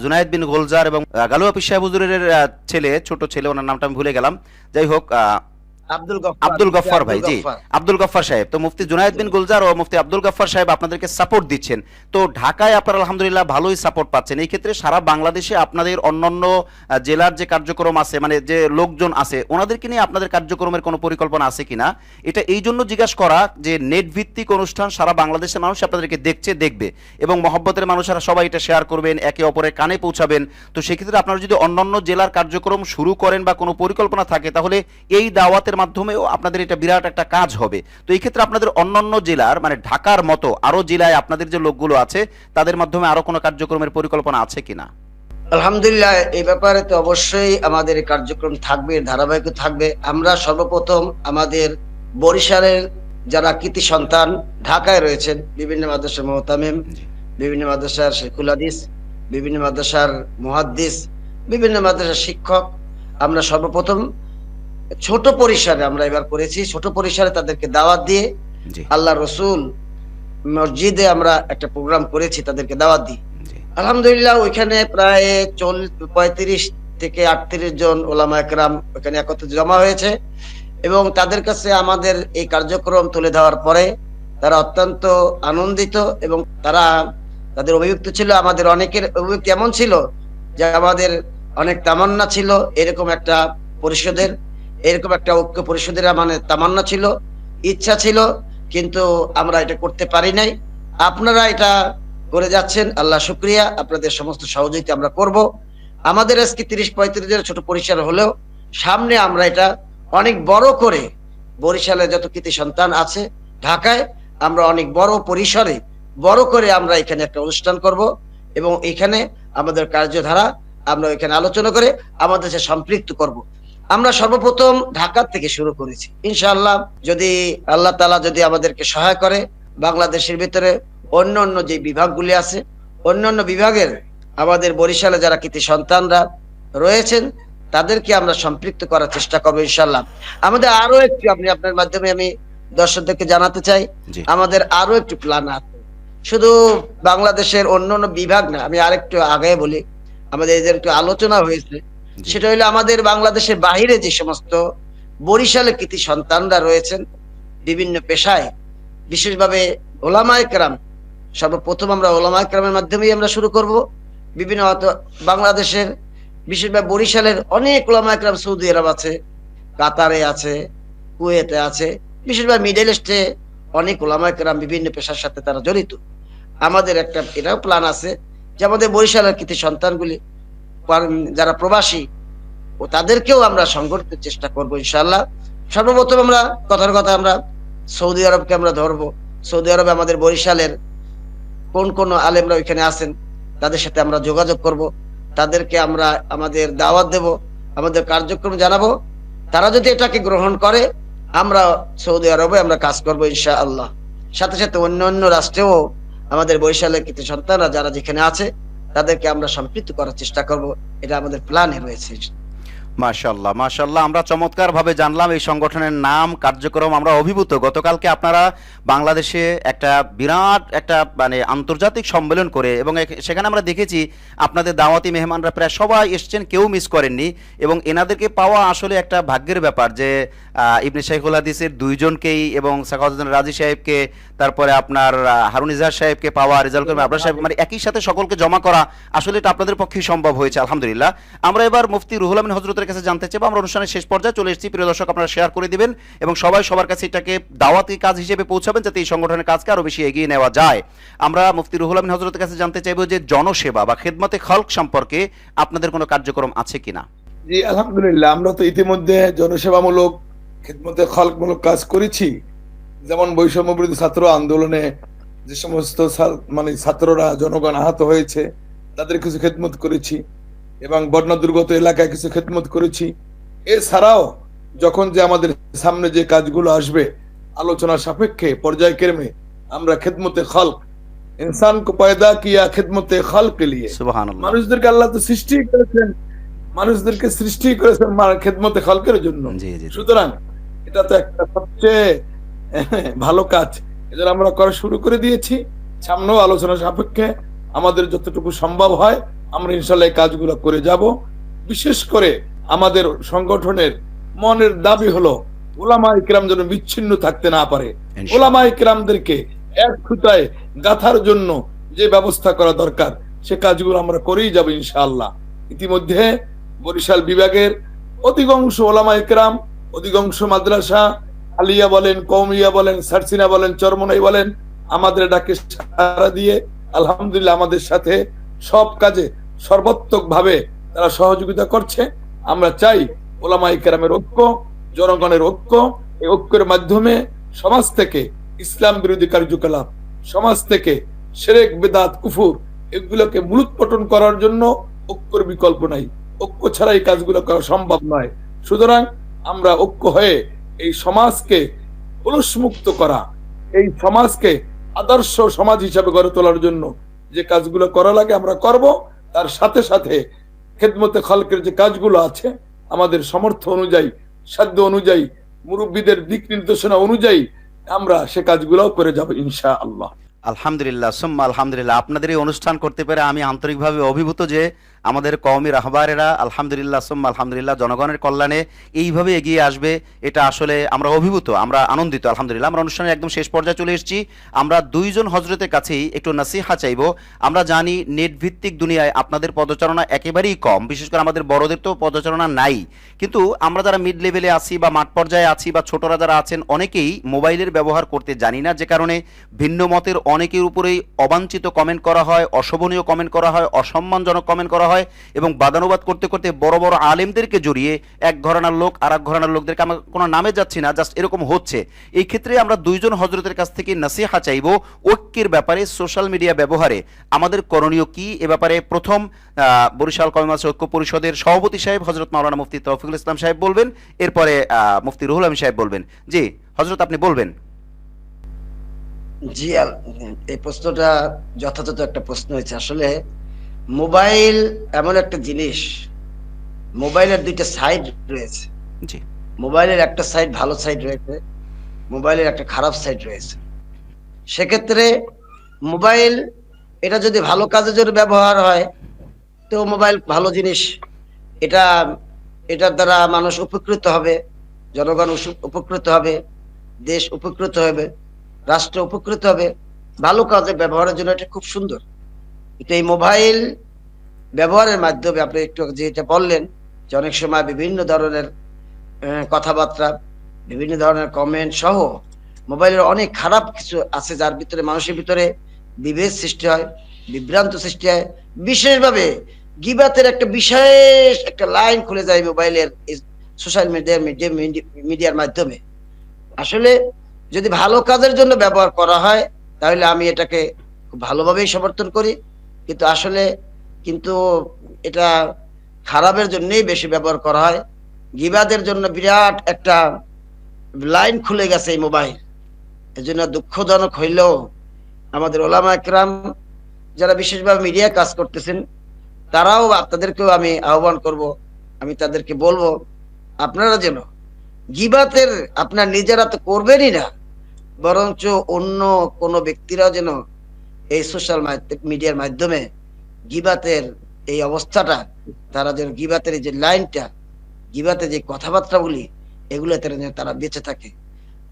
জুনায়েদ বিন গোলজার এবং গালুয়া পীর সাহেব হুজুরের ছেলে, ছোট ছেলে, ওনার নামটা আমি ভুলে গেলাম, যাই হোক আব্দুল গফফার ভাই, জি আব্দুল গফফার সাহেব, তো মুফতি জুনায়েদ বিন গুলজার ও মুফতি আব্দুল গফফার সাহেব আপনাদেরকে সাপোর্ট দিচ্ছেন। তো ঢাকায় আপনারা আলহামদুলিল্লাহ ভালোই সাপোর্ট পাচ্ছেন। এই ক্ষেত্রে সারা বাংলাদেশে আপনাদের অন্যান্য জেলার যে কার্যক্রম আছে, মানে যে লোকজন আছে, ওনাদেরকে নিয়ে আপনাদের কার্যক্রমের কোনো পরিকল্পনা আছে কিনা, এটা এই জন্য জিজ্ঞাসা করা যে নেট ভিত্তিক অনুষ্ঠান সারা বাংলাদেশের মানুষ আপনাদেরকে দেখবে, এবং মহব্বতের মানুষেরা সবাই এটা শেয়ার করবেন, একে অপরের কানে পৌঁছাবেন। তো সেক্ষেত্রে আপনারা যদি অন্যান্য জেলার কার্যক্রম শুরু করেন বা কোনো পরিকল্পনা থাকে, তাহলে এই দাওয়াতের মাধ্যমেও আপনাদের এটা বিরাট একটা কাজ হবে। তো এই ক্ষেত্রে আপনাদের অন্যান্য জেলার, মানে ঢাকার মতো আরো জেলায় আপনাদের যে লোকগুলো আছে, তাদের মাধ্যমে আরো কোনো কার্যক্রমের পরিকল্পনা আছে কিনা? আলহামদুলিল্লাহ, এই ব্যাপারে তো অবশ্যই আমাদের কার্যক্রম থাকবে, ধারাবাহিক থাকবে। আমরা সর্বপ্রথম আমাদের বরিশালের যারা কৃতি সন্তান ঢাকায় রয়েছেন, বিভিন্ন মাদ্রাসার মুহতামিম, জি বিভিন্ন মাদ্রাসার শেখুল হাদিস, বিভিন্ন মাদ্রাসার মুহাদ্দিস, বিভিন্ন মাদ্রাসার শিক্ষক, আমরা সর্বপ্রথম ছোট পরিসরে আমরা এবার করেছি। ছোট পরিসরে তাদেরকে দাওয়াত দিয়ে, জি আল্লাহ রসুল মসজিদে আমরা একটা প্রোগ্রাম করেছি তাদেরকে দাওয়াত দিয়ে। জি আলহামদুলিল্লাহ ওইখানে প্রায় 35 থেকে 38 জন ওলামা একরাম ওখানে একত্রে জমা হয়েছে এবং তাদের কাছে আমাদের এই কার্যক্রম তুলে দেওয়ার পরে তারা অত্যন্ত আনন্দিত এবং তাদের অভিযুক্ত ছিল। আমাদের অনেকের অভিযুক্তি এমন ছিল যে আমাদের অনেক তামান্না ছিল এরকম একটা পরিষদের, এরকম একটা ঐক্য পরিষদের মানে তামান্না ছিল, ইচ্ছা ছিল, কিন্তু আমরা এটা করতে পারি নাই। আপনারা এটা করে যাচ্ছেন, আল্লাহ শুকরিয়া, আপনাদের সমস্ত সহযোগিতা আমরা করব। আমাদের আজকে 30-35 জনের ছোট পরিসর হলেও সামনে আমরা এটা অনেক বড় করে, বরিশালে যত কৃতি সন্তান আছে ঢাকায়, আমরা অনেক বড় পরিসরে বড় করে আমরা এখানে একটা অনুষ্ঠান করব এবং এখানে আমাদের কার্যধারা আমরা এখানে আলোচনা করে আমাদের সাথে সম্পৃক্ত করব। আমরা সর্বপ্রথম ঢাকা থেকে শুরু করেছি। ইনশাআল্লাহ যদি আল্লাহ তাআলা যদি আমাদেরকে সহায় করে, বাংলাদেশের ভিতরে অন্য যে বিভাগগুলি আছে, অন্যান্য বিভাগের আমাদের বরিশালে যারা কৃতি সন্তানরা রয়েছেন তাদেরকে আমরা সম্পৃক্ত করার চেষ্টা করবো ইনশাআল্লাহ। আমাদের আরো একটু, আপনি আপনার মাধ্যমে আমি দর্শকদেরকে জানাতে চাই, জি আমাদের আরো একটু প্ল্যান আছে। শুধু বাংলাদেশের অন্যান্য বিভাগ না, আমি আরেকটু আগে বলি, আমাদের এদের একটু আলোচনা হয়েছে, জি সেটা হলো আমাদের বাংলাদেশের বাহিরে যে সমস্ত বরিশালে কৃতি সন্তানরা রয়েছেন বিভিন্ন পেশায়, বিশেষভাবে ওলামায়ে কেরাম, সর্বপ্রথম আমরা ওলামায়ে কেরামের মাধ্যমেই আমরা শুরু করব। বিভিন্ন বাংলাদেশের বিশেষভাবে বরিশালের অনেক ওলামায়ে কেরাম সৌদি আরব আছে, কাতারে আছে, কুয়েতে আছে, বিশেষভাবে মিডল ইস্টে অনেক ওলামায়ে কেরাম বিভিন্ন পেশার সাথে তারা জড়িত। আমাদের একটা এটাও প্ল্যান আছে যে আমাদের বরিশালের কৃতি সন্তানগুলি যারা প্রবাসী ও তাদেরকেও আমরা সংগঠিত চেষ্টা করব ইনশাআল্লাহ। সর্বপ্রথম আমরা কথার কথা আমরা সৌদি আরবকে আমরা ধরবো। সৌদি আরবে আমাদের বরিশালের কোন আলেমরা ওইখানে আছেন তাদের সাথে আমরা যোগাযোগ করব, তাদেরকে আমরা আমাদের দাওয়াত দেব, আমাদের কার্যক্রম জানাবো। তারা যদি এটাকে গ্রহণ করে আমরা সৌদি আরবে আমরা কাজ করব ইনশাআল্লাহ। সাথে সাথে অন্য রাষ্ট্রেও আমাদের বরিশালের কৃতি সন্তানরা যারা যেখানে আছে তাদেরকে আমরা সম্পৃক্ত করার চেষ্টা করব, এটা আমাদের প্ল্যানে রয়েছে। মাশাআল্লাহ মাশাআল্লাহ, আমরা চমৎকার ভাবে জানলাম এই সংগঠনের নাম, কার্যক্রম। আমরা অভিভূত। গতকালকে আপনারা বাংলাদেশে একটা বিরাট একটা মানে আন্তর্জাতিক সম্মেলন করে এবং সেখানে আমরা দেখেছি আপনাদের দাওয়াতি মেহমানরা প্রায় সবাই এসছেন, কেউ মিস করেননি এবং এনাদেরকে পাওয়া আসলে একটা ভাগ্যের ব্যাপার যে ইবনে শেখুল হাদিসের দুইজনকেই এবং সাখাওয়াতুদ্দিন রাজি সাহেবকে, তারপরে আপনার হারুন ইজাহার সাহেবকে পাওয়া, রেজাউল করিম আবরার সাহেব, মানে একই সাথে সকলকে জমা করা আসলে এটা আপনাদের পক্ষেই সম্ভব হয়েছে আলহামদুলিল্লাহ। আমরা এবার মুফতি রুহুল আমিন হযরতের কাছে জানতে চাইবো। আমরা অনুষ্ঠানের শেষ পর্যায়ে চলে এসেছি। প্রিয় দর্শক, আপনারা শেয়ার করে দিবেন এবং সবাই সবার কাছে এটাকে দাওয়াতি কাজ হিসেবে পৌঁছাবেন যাতে এই সংগঠনের কাজকে আরো বেশি এগিয়ে নেওয়া যায়। আমরা মুফতি রুহুল আমিন হযরতের কাছে জানতে চাইবো যে জনসেবা বা খেদমতে খালক সম্পর্কে আপনাদের কোনো কার্যক্রম আছে কিনা? জি আলহামদুলিল্লাহ, আমরা তো ইতিমধ্যে জনসেবামূলক খেদমতে খালকমূলক কাজ করেছি। যেমন বৈষম্য বিরোধী ছাত্র আন্দোলনে যে সমস্ত মানে ছাত্ররা জনগণ আহত হয়েছে তাদের কিছু খেদমত করেছি এবং বন্যা দুর্গত এলাকায় কিছু খেদমত করেছি। এছাড়াও যখন যে আমাদের সামনে যে কাজগুলো আসবে আলোচনা সাপেক্ষে পর্যায়ক্রমে আমরা খেদমতে খালক, ইনসান কো পয়দা কিয়া খেদমতে খালক কে লিয়ে, সুবহানাল্লাহ, মানুষদেরকে আল্লাহ তো সৃষ্টি করেছেন, মানুষদেরকে সৃষ্টি করেছেন খেদমতে খালকের জন্য। জি জি জি। সুতরাং এটা তো একটা সবচেয়ে ভালো কাজ, এজন্য আমরা করা শুরু করে দিয়েছি। সামনেও আলোচনা সাপেক্ষে আমাদের যতটুকু সম্ভব হয় আমরা ইনশাআল্লাহ এই কাজগুলো করে যাব। বিশেষ করে আমাদের সংগঠনের মনের দাবি হলো ওলামায়ে কেরাম যেন বিচ্ছিন্ন থাকতে না পারে। ওলামায়ে কেরামদেরকে এক সুতায় গাঁথার জন্য যে ব্যবস্থা করা দরকার সে কাজগুলো আমরা করেই যাব ইনশাআল্লাহ। ইতিমধ্যে বরিশাল বিভাগের অধিকাংশ ওলামায়ে কেরাম, অধিকাংশ মাদ্রাসা, আলিয়া বলেন, কওমিয়া বলেন, সারসিনা বলেন, চরমনাই বলেন, আমাদের ডাকে সাড়া দিয়ে আলহামদুলিল্লাহ আমাদের সাথে সব কাজে সর্বাত্মক ভাবে তারা সহযোগিতা করছে। আমরা চাই ওলামায়ে কেরামের ঐক্য, জনগণের ঐক্য, এই ঐক্যের মাধ্যমে সমাজ থেকে ইসলাম বিরোধী কার্যকলাপ, সমাজ থেকে শিরক, বিদআত, কুফর এগুলোকে মূলোৎপাটন করার জন্য ঐক্যের বিকল্প নাই। ঐক্য ছাড়া এই কাজগুলো করা সম্ভব নয়। সুতরাং আমরা ঐক্য হয়ে এই সমাজকে কলুষমুক্ত করা, এই সমাজকে আদর্শ সমাজ হিসাবে গড়ে তোলার জন্য যে কাজগুলো করা লাগে আমরা করব। তার সাথে সাথে খেদমতে খালকের যে কাজগুলো আছে আমাদের সামর্থ্য অনুযায়ী, সাধ্য অনুযায়ী, মুরব্বীদের দিক নির্দেশনা অনুযায়ী আমরা সে কাজগুলোও করে যাব ইনশাআল্লাহ। আলহামদুলিল্লাহ সুম্মা আলহামদুলিল্লাহ, আপনাদের এই অনুষ্ঠান করতে পেরে আমি আন্তরিকভাবে অভিভূত যে আমাদের কওমি রাহবারেরা আলহামদুলিল্লাহ সুম্মা আলহামদুলিল্লাহ জনগণের কল্যাণে এইভাবে এগিয়ে আসবে, এটা আসলে আমরা অভিভূত, আমরা আনন্দিত আলহামদুলিল্লাহ। আমরা অনুষ্ঠানের একদম শেষ পর্যায়ে চলে এসেছি। আমরা দুইজন হজরতের কাছেই একটু নাসিহা চাইব। আমরা জানি নেট ভিত্তিক দুনিয়ায় আপনাদের পদচারণা একেবারেই কম, বিশেষ করে আমাদের বড়দের তো পদচারণা নাই, কিন্তু আমরা যারা মিড লেভেলে আছি বা মাঠ পর্যায়ে আছি বা ছোটরা যারা আছেন অনেকেই মোবাইলের ব্যবহার করতে জানি না, যে কারণে ভিন্ন মতের অনেকের উপরেই অবাঞ্ছিত কমেন্ট করা হয়, অশোভনীয় কমেন্ট করা হয়, অসম্মানজনক কমেন্ট করা হয় এবং বাদানুবাদ করতে করতে বড় বড় আলেমদেরকে জড়িয়ে এক ঘরানার লোক আর এক ঘরানার লোকদেরকে, আমরা কোনো নামে যাচ্ছি না, জাস্ট এরকম হচ্ছে। এই ক্ষেত্রে আমরা দুইজন হজরতের কাছ থেকে নাসিহা চাইব ঐক্যের ব্যাপারে, সোশ্যাল মিডিয়া ব্যবহারে আমাদের করণীয় কি এ ব্যাপারে। প্রথম বরিশাল কওমি মাদ্রাসা ঐক্য পরিষদের সভাপতি সাহেব হজরত মাওলানা মুফতি তৌফিকুল ইসলাম সাহেব বলবেন, এরপরে মুফতি রুহুল আমিন সাহেব বলবেন। জি হজরত, আপনি বলবেন। জি এই প্রশ্নটা যথাযথ একটা প্রশ্ন হয়েছে। আসলে মোবাইল এমন একটা জিনিস, মোবাইলের দুইটা সাইড রয়েছে। জি, মোবাইলের একটা সাইড ভালো সাইড রয়েছে, মোবাইলের একটা খারাপ সাইড রয়েছে। সেক্ষেত্রে মোবাইল এটা যদি ভালো কাজের জন্য ব্যবহার হয় তো মোবাইল ভালো জিনিস, এটা এটার দ্বারা মানুষ উপকৃত হবে, জনগণ উপকৃত হবে, দেশ উপকৃত হবে, রাষ্ট্র উপকৃত হবে। ভালো কাজে ব্যবহারের জন্য এটা খুব সুন্দর। কিন্তু এই মোবাইল ব্যবহারের মাধ্যমে আপনি একটু যেটা বললেন যে অনেক সময় বিভিন্ন ধরনের কথাবার্তা, বিভিন্ন ধরনের কমেন্ট সহ মোবাইলের অনেক খারাপ কিছু আছে, যার ভিতরে মানুষের ভিতরে বিভেদ সৃষ্টি হয়, বিভ্রান্ত সৃষ্টি হয়। বিশেষভাবে গীবাতের একটা বিশেষ একটা লাইন খুলে যায় মোবাইলের সোশ্যাল মিডিয়ার মাধ্যমে। আসলে যদি ভালো কাজের জন্য ব্যবহার করা হয় তাহলে আমি এটাকে খুব ভালোভাবেই সমর্থন করি, কিন্তু আসলে এটা খারাপের জন্যই বেশি ব্যবহার করা হয়। গীবাদের জন্য বিরাট একটা লাইন খুলে গেছে এই মোবাইল। এজন্য দুঃখজনক হইলেও আমাদের ওলামা একরাম যারা বিশেষভাবে মিডিয়া কাজ করতেছেন তারাও, তাদেরকেও আমি আহ্বান করব, আমি তাদেরকে বলবো আপনারা যেন গীবাতের আপনার নিজেরা তো করবেনই না, বরঞ্চ অন্য কোনো ব্যক্তিরাও যেন এই সোশ্যাল মিডিয়ার মাধ্যমে গীবাতের এই অবস্থাটা, তারা যেন গীবাতের যে লাইনটা, গীবাতের যে কথাবার্তা বলি, এগুলো তারা বেঁচে থাকে।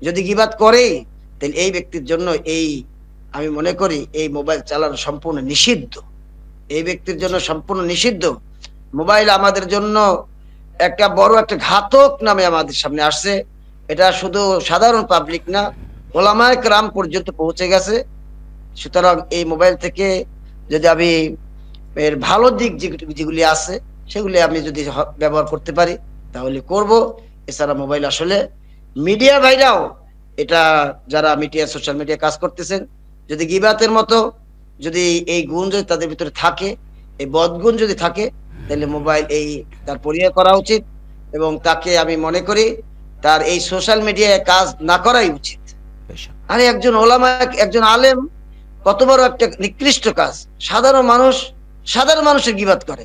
যদি গীবাত করে তাহলে এই ব্যক্তির জন্য আমি মনে করি এই মোবাইল চালানো সম্পূর্ণ নিষিদ্ধ, এই ব্যক্তির জন্য সম্পূর্ণ নিষিদ্ধ। মোবাইল আমাদের জন্য একটা বড় একটা ঘাতক নামে আমাদের সামনে আসছে। এটা শুধু সাধারণ পাবলিক না, ওলামায়ে কেরাম পর্যন্ত পৌঁছে গেছে। সুতরাং এই মোবাইল থেকে যদি আমি এর ভালো দিক যেগুলি আছে সেগুলি আমি যদি ব্যবহার করতে পারি তাহলে করব। এছাড়া মোবাইল আসলে মিডিয়া ভাইরাও, এটা যারা মিডিয়া সোশ্যাল মিডিয়া কাজ করতেছেন, যদি গীবাতের মতো যদি এই গুণ যদি তাদের ভিতরে থাকে, এই বদগুণ যদি থাকে, তাহলে মোবাইল তার পরিহার করা উচিত এবং তাকে আমি মনে করি তার এই সোশ্যাল মিডিয়ায় কাজ না করাই উচিত। আরে একজন ওলামা, একজন আলেম, কত বড় একটা নিকৃষ্ট কাজ, সাধারণ মানুষের গীবাত করে,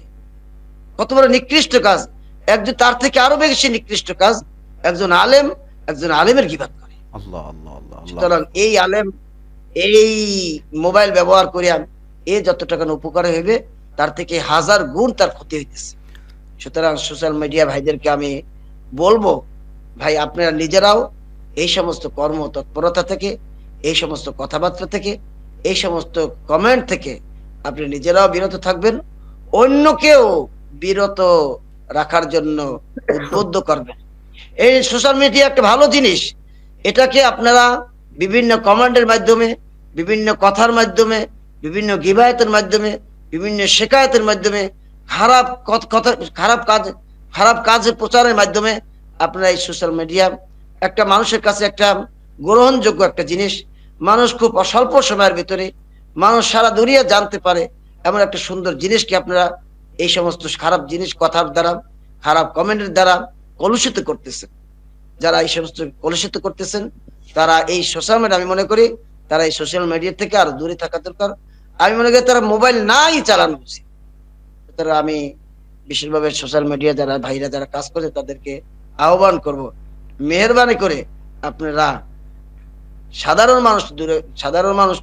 কত বড় নিকৃষ্ট কাজ। একজন তার থেকে আরো বেশি নিকৃষ্ট কাজ একজন আলেমের গীবাত করে। সুতরাং এই আলেম এই মোবাইল ব্যবহার করিয়া যত টাকা উপকার হইবে তার থেকে 1000 গুণ তার ক্ষতি হইতেছে। সুতরাং সোশ্যাল মিডিয়া ভাইদেরকে আমি বলবো, ভাই আপনারা নিজেরাও এই সমস্ত কর্ম তৎপরতা থেকে, এই সমস্ত কথাবার্তা থেকে, এই সমস্ত কমেন্ট থেকে আপনি নিজেরাও বিরত থাকবেন, অন্যকেও বিরত রাখার জন্য উদ্বুদ্ধ করবেন। এই সোশ্যাল মিডিয়া একটা ভালো জিনিস, এটাকে আপনারা বিভিন্ন কমেন্টের মাধ্যমে, বিভিন্ন কথার মাধ্যমে, বিভিন্ন গিবায়াতের মাধ্যমে, বিভিন্ন শেখায়তের মাধ্যমে, খারাপ কাজের প্রচারের মাধ্যমে আপনারা এই সোশ্যাল মিডিয়া একটা মানুষের কাছে একটা গ্রহণযোগ্য একটা জিনিস। মানুষ খুব অল্প সময়ের ভিতরে মানুষ সারা দুনিয়া জানতে পারে এমন একটা সুন্দর জিনিসকে আপনারা এই সমস্ত খারাপ জিনিস, কথার দ্বারা, খারাপ কমেন্টের দ্বারা কলুষিত করতেছেন। যারা এই সমস্ত কলুষিত করতেছেন তারা এই সোশ্যাল মিডিয়া, আমি মনে করি তারা এই সোশ্যাল মিডিয়া থেকে আরো দূরে থাকা দরকার। আমি মনে করি তারা মোবাইল নাই চালানো উচিত। তারা আমি বিশেষভাবে সোশ্যাল মিডিয়া যারা ভাইরা যারা কাজ করছে তাদেরকে আহ্বান করব, মেহেরবানি করে আপনারা সাধারণ মানুষ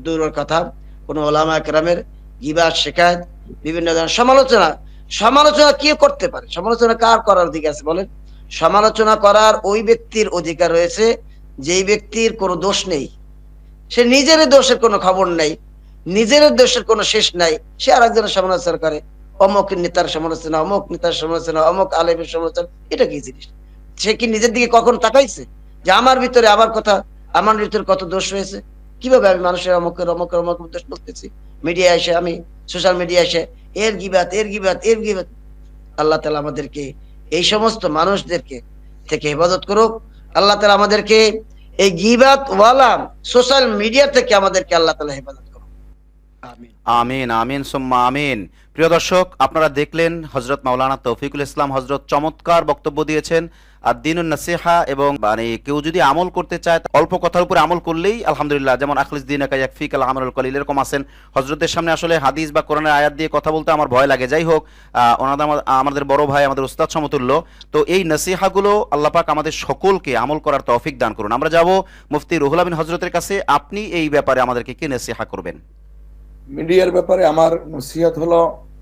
দূরের কথা, কোন ওলামা কেরামের গিবত শিকায়েত বিভিন্ন ধরনের সমালোচনা কি করতে পারে? সমালোচনা কার করার অধিকার আছে বলেন? সমালোচনা করার ওই ব্যক্তির অধিকার রয়েছে যেই ব্যক্তির কোনো দোষ নেই, সে নিজের দোষের কোনো খবর নেই, নিজের দোষের কোনো শেষ নাই, সে আরেকজনের সমালোচনা করে। অমুক নেতার সমালোচনা, অমুক নেতার সমালোচনা, অমুক আলেমের সমালোচনা, এটা কি জিনিস? সে কি নিজের দিকে কখন তাকাইছে যে আমার ভিতরে আমার ভিতরে কত দোষ রয়েছে? কিভাবে আমি মানুষের অমুকের অমুকের অমুক দোষ বলতেছি? মিডিয়া এসে, আমি সোশ্যাল মিডিয়া এসে এর গিবাত। আল্লাহ তাআলা আমাদেরকে এই সমস্ত মানুষদেরকে থেকে হেফাজত করুক। আল্লাহ তাআলা আমাদেরকে এই গিবাত ওয়ালা সোশ্যাল মিডিয়া থেকে আমাদেরকে আল্লাহ তাআলা হেফাজত করুক। আমিন। আমিন, আমিন সুম্মা আমিন। প্রিয় দর্শক, আপনারা দেখলেন হযরত মাওলানা তৌফিকুল ইসলাম হযরত চমৎকার বক্তব্য দিয়েছেন আদ-দীনুন নাসিহা, এবং মানে কেউ যদি আমল করতে চায় অল্প কথার উপর আমল করলেই আলহামদুলিল্লাহ, যেমন আখলিস দীনাকা ইয়াকফিকাল আমালুল কলিল, এরকম আছেন। হযরতের সামনে আসলে হাদিস বা কোরআনের আয়াত দিয়ে কথা বলতে আমার ভয় লাগে। যাই হোক, আমাদের বড় ভাই, আমাদের উস্তাদ সমতুল্য। তো এই নসিহাগুলো আল্লাহ পাক আমাদের সকলকে আমল করার তৌফিক দান করুন। আমরা যাব মুফতি রুহুল আমিন হযরতের কাছে। আপনি এই ব্যাপারে আমাদেরকে কি নসিহা করবেন? মিডিয়ার ব্যাপারে আমার নসিহত হলো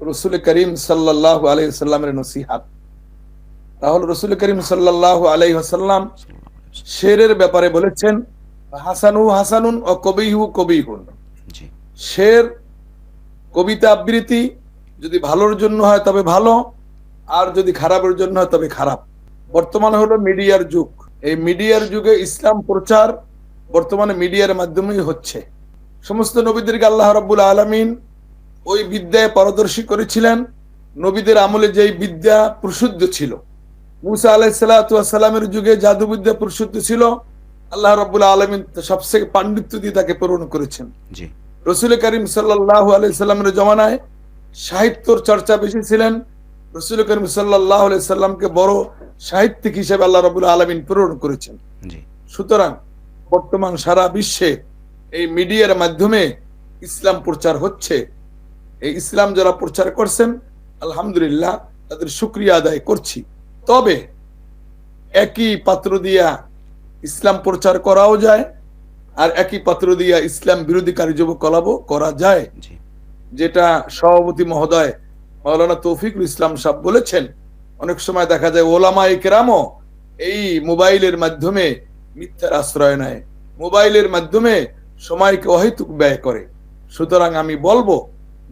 রসুল করিম সাল্লাল্লাহু আলাইহি ওয়াসাল্লামের নসিহত। তাহলে রসুল করিম সাল্লাল্লাহু আলাইহি ওয়াসাল্লাম শেরের ব্যাপারে বলেছেন, হাসানুন ও কবিহুন। জি। শের, কবিতা আবৃত্তি যদি ভালোর জন্য হয় তবে ভালো, আর যদি খারাপের জন্য হয় তবে খারাপ। বর্তমানে হলো মিডিয়ার যুগ। এই মিডিয়ার যুগে ইসলাম প্রচার বর্তমানে মিডিয়ার মাধ্যমেই হচ্ছে। সমস্ত নবীদেরকে আল্লাহ রাব্বুল আলামিন ওই বিদ্যায় পারদর্শী করেছিলেন। নবীদের আমলে যেই বিদ্যা প্রসিদ্ধ ছিল, মুসা আলাইহিস সালাতু ওয়াস সালামের যুগে জাদুবিদ্যা প্রসিদ্ধ ছিল, আল্লাহ রাব্বুল আলামিন সবচেয়ে পাণ্ডিত্য দিয়ে তাকে প্রেরণ করেছেন। জি। রসুল করিম সাল্লাল্লাহু আলাইহি সাল্লামের জমানায় সাহিত্যর চর্চা বেশি ছিলেন। রসুল করিম সাল্লাল্লাহু আলাইহি সাল্লামকে বড় সাহিত্যিক হিসেবে আল্লাহ রাব্বুল আলামিন প্রেরণ করেছেন। জি। সুতরাং বর্তমান সারা বিশ্বে এই মিডিয়ার মাধ্যমে ইসলাম প্রচার হচ্ছে। এই ইসলাম যারা প্রচার করছেন আলহামদুলিল্লাহ তাদের শুকরিয়া আদায় করছি। তবে একই পাত্র দিয়া ইসলাম প্রচার করাও যায়, আর একই পাত্র দিয়া ইসলাম বিরোধী কার্যকলাপও করা যায়। জি। যেটা সভাপতি মহোদয় মাওলানা তৌফিকুল ইসলাম সাহেব বলেছেন, অনেক সময় দেখা যায় ওলামায়ে কেরামও এই মোবাইলের মাধ্যমে মিথ্যার আশ্রয় নেয়, মোবাইলের মাধ্যমে সময়কে অহেতুক ব্যয় করে। সুতরাং আমি বলবো,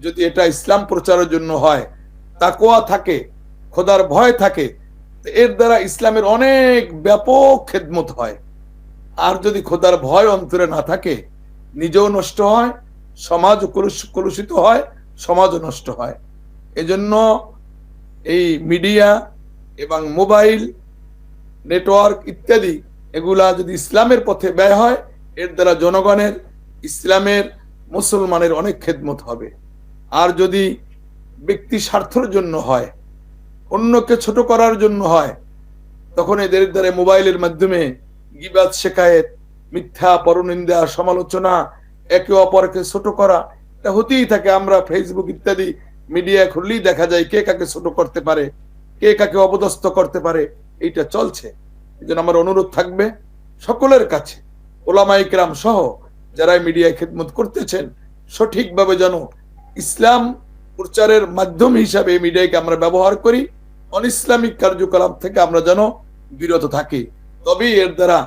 যদি এটা ইসলাম প্রচারের জন্য হয়, তাকওয়া থাকে, খোদার ভয় থাকে, এর দ্বারা ইসলামের অনেক ব্যাপক খেদমত হয়। আর যদি খোদার ভয় অন্তরে না থাকে, নিজেও নষ্ট হয়, সমাজ কলুষিত হয়, সমাজও নষ্ট হয়। এজন্য এই মিডিয়া এবং মোবাইল নেটওয়ার্ক ইত্যাদি এগুলা যদি ইসলামের পথে ব্যয় হয়, এর দ্বারা জনগণের, ইসলামের, মুসলমানের অনেক খেদমত হবে। আর যদি ব্যক্তি স্বার্থের জন্য হয়, অন্যকে ছোট করার জন্য হয়, তখন এদের দ্বারা মোবাইলের মাধ্যমে গীবাত শিকায়েত, মিথ্যা পরনিন্দা, সমালোচনা, একে অপরকে ছোট করা, এটা হতেই থাকে। আমরা ফেসবুক ইত্যাদি মিডিয়া খুললেই দেখা যায় কে কাকে ছোট করতে পারে, কে কাকে অপদস্থ করতে পারে, এইটা চলছে। এই জন্য আমার অনুরোধ থাকবে সকলের কাছে, ওলামায়ে কেরাম সহ যারা মিডিয়ায় খেদমত করতেছেন, সঠিকভাবে যেন ইসলাম প্রচারের মাধ্যম হিসাবে এই মিডিয়াকে আমরা ব্যবহার করি, অনইসলামিক কার্যকলাপ থেকে আমরা যেন বিরত থাকি। তবেই এর দ্বারা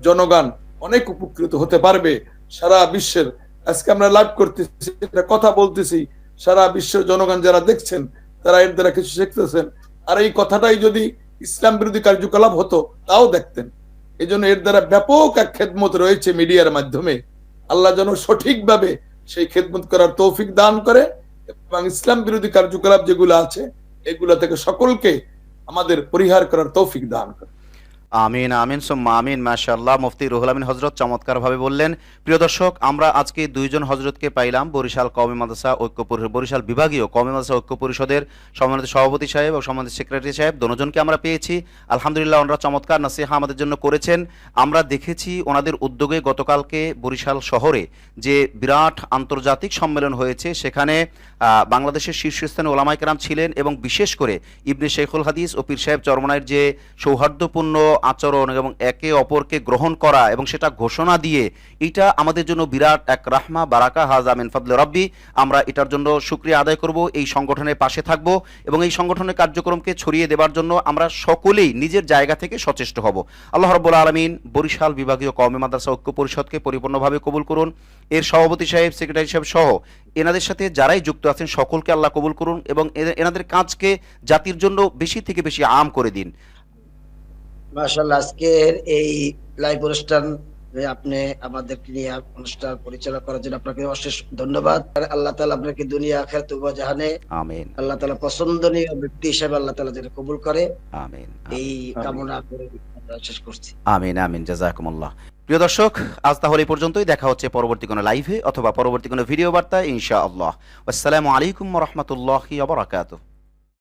জনগণ অনেক উপকৃত হতে পারবে। সারা বিশ্বের, আজকে আমরা লাইভ করতেছি, কথা বলতেছি, সারা বিশ্বের জনগণ যারা দেখছেন তারা এর দ্বারা কিছু শিখতেছেন। আর এই কথাটাই যদি ইসলাম বিরোধী কার্যকলাপ হতো তাও দেখতেন। এই জন্য এর দ্বারা ব্যাপক এক খেদমত রয়েছে মিডিয়ার মাধ্যমে। আল্লাহ যেন সঠিকভাবে সেই খেদমত করার তৌফিক দান করে, এবং ইসলাম বিরোধী কার্যকলাপ যেগুলো আছে এগুলা থেকে সকলকে আমাদের পরিহার করার তৌফিক দান করে। আমিন আমিন সুম্মা আমিন। মাশাআল্লাহ, মুফতি রুহুল আমিন হযরত চমৎকারভাবে বললেন। প্রিয় দর্শক, আমরা আজকে দুইজন হযরতকে পাইলাম, বরিশাল কওমি মাদ্রাসা ঐক্য পরিষদ, বরিশাল বিভাগীয় কওমি মাদ্রাসা ঐক্য পরিষদের সম্মানিত সভাপতি সাহেব ও সম্মানিত সেক্রেটারি সাহেব, দুজনকে আমরা পেয়েছি। আলহামদুলিল্লাহ, ওনারা চমৎকার নসিহা আমাদের জন্য করেছেন। আমরা দেখেছি ওনাদের উদ্যোগে গতকালকে বরিশাল শহরে যে বিরাট আন্তর্জাতিক সম্মেলন হয়েছে, সেখানে বাংলাদেশের শীর্ষস্থানীয় ওলামায়ে কেরাম ছিলেন এবং বিশেষ করে ইবনে শেখুল হাদিস ও পীর সাহেব চরমনাইয়ের যে সৌহার্দ্যপূর্ণ আচরণ এবং একে অপরকে গ্রহণ করা এবং সেটা ঘোষণা দিয়ে, এটা আমাদের জন্য বিরাট এক রাহমা বারাকা, হাযা মিন ফাদলি রাব্বি। আমরা এটার জন্য শুকরিয়া আদায় করব, এই সংগঠনের পাশে থাকব এবং এই সংগঠনের কার্যক্রমকে ছড়িয়ে দেবার জন্য আমরা সকলেই নিজের জায়গা থেকে সচেষ্ট হব। আল্লাহ রাব্বুল আলামিন বরিশাল বিভাগীয় কওমি মাদ্রাসা ঐক্য পরিষদকে পরিপূর্ণভাবে কবুল করুন। এর সভাপতি সাহেব, সেক্রেটারি সাহেব সহ এনাদের সাথে যারাই যুক্ত আছেন সকলকে আল্লাহ কবুল করুন এবং এনাদের কাজকে জাতির জন্য বেশি থেকে বেশি আম করে দিন। মাশাআল্লাহ, আজকের এই লাইভ অনুষ্ঠান আপনি আমাদেরকে নিয়ে অনুষ্ঠান পরিচালনা করার জন্য আপনাকে অশেষ ধন্যবাদ। আর আল্লাহ তাআলা আপনাকে দুনিয়া আখিরাত উভয় জাহানে আমিন আল্লাহ তাআলা পছন্দনীয় ব্যক্তি হিসেবে আল্লাহ তাআলা যেন কবুল করে, আমিন এই কামনা করে আমরা শেষ করছি। আমিন আমিন, জাযাকুমুল্লাহ। প্রিয় দর্শক, আজ তাহলে এই পর্যন্তই। দেখা হচ্ছে পরবর্তী কোনো লাইভে অথবা পরবর্তী কোনো ভিডিও বার্তায় ইনশাআল্লাহ। আসসালামু আলাইকুম ওয়া রাহমাতুল্লাহি ওয়া বারাকাতুহু।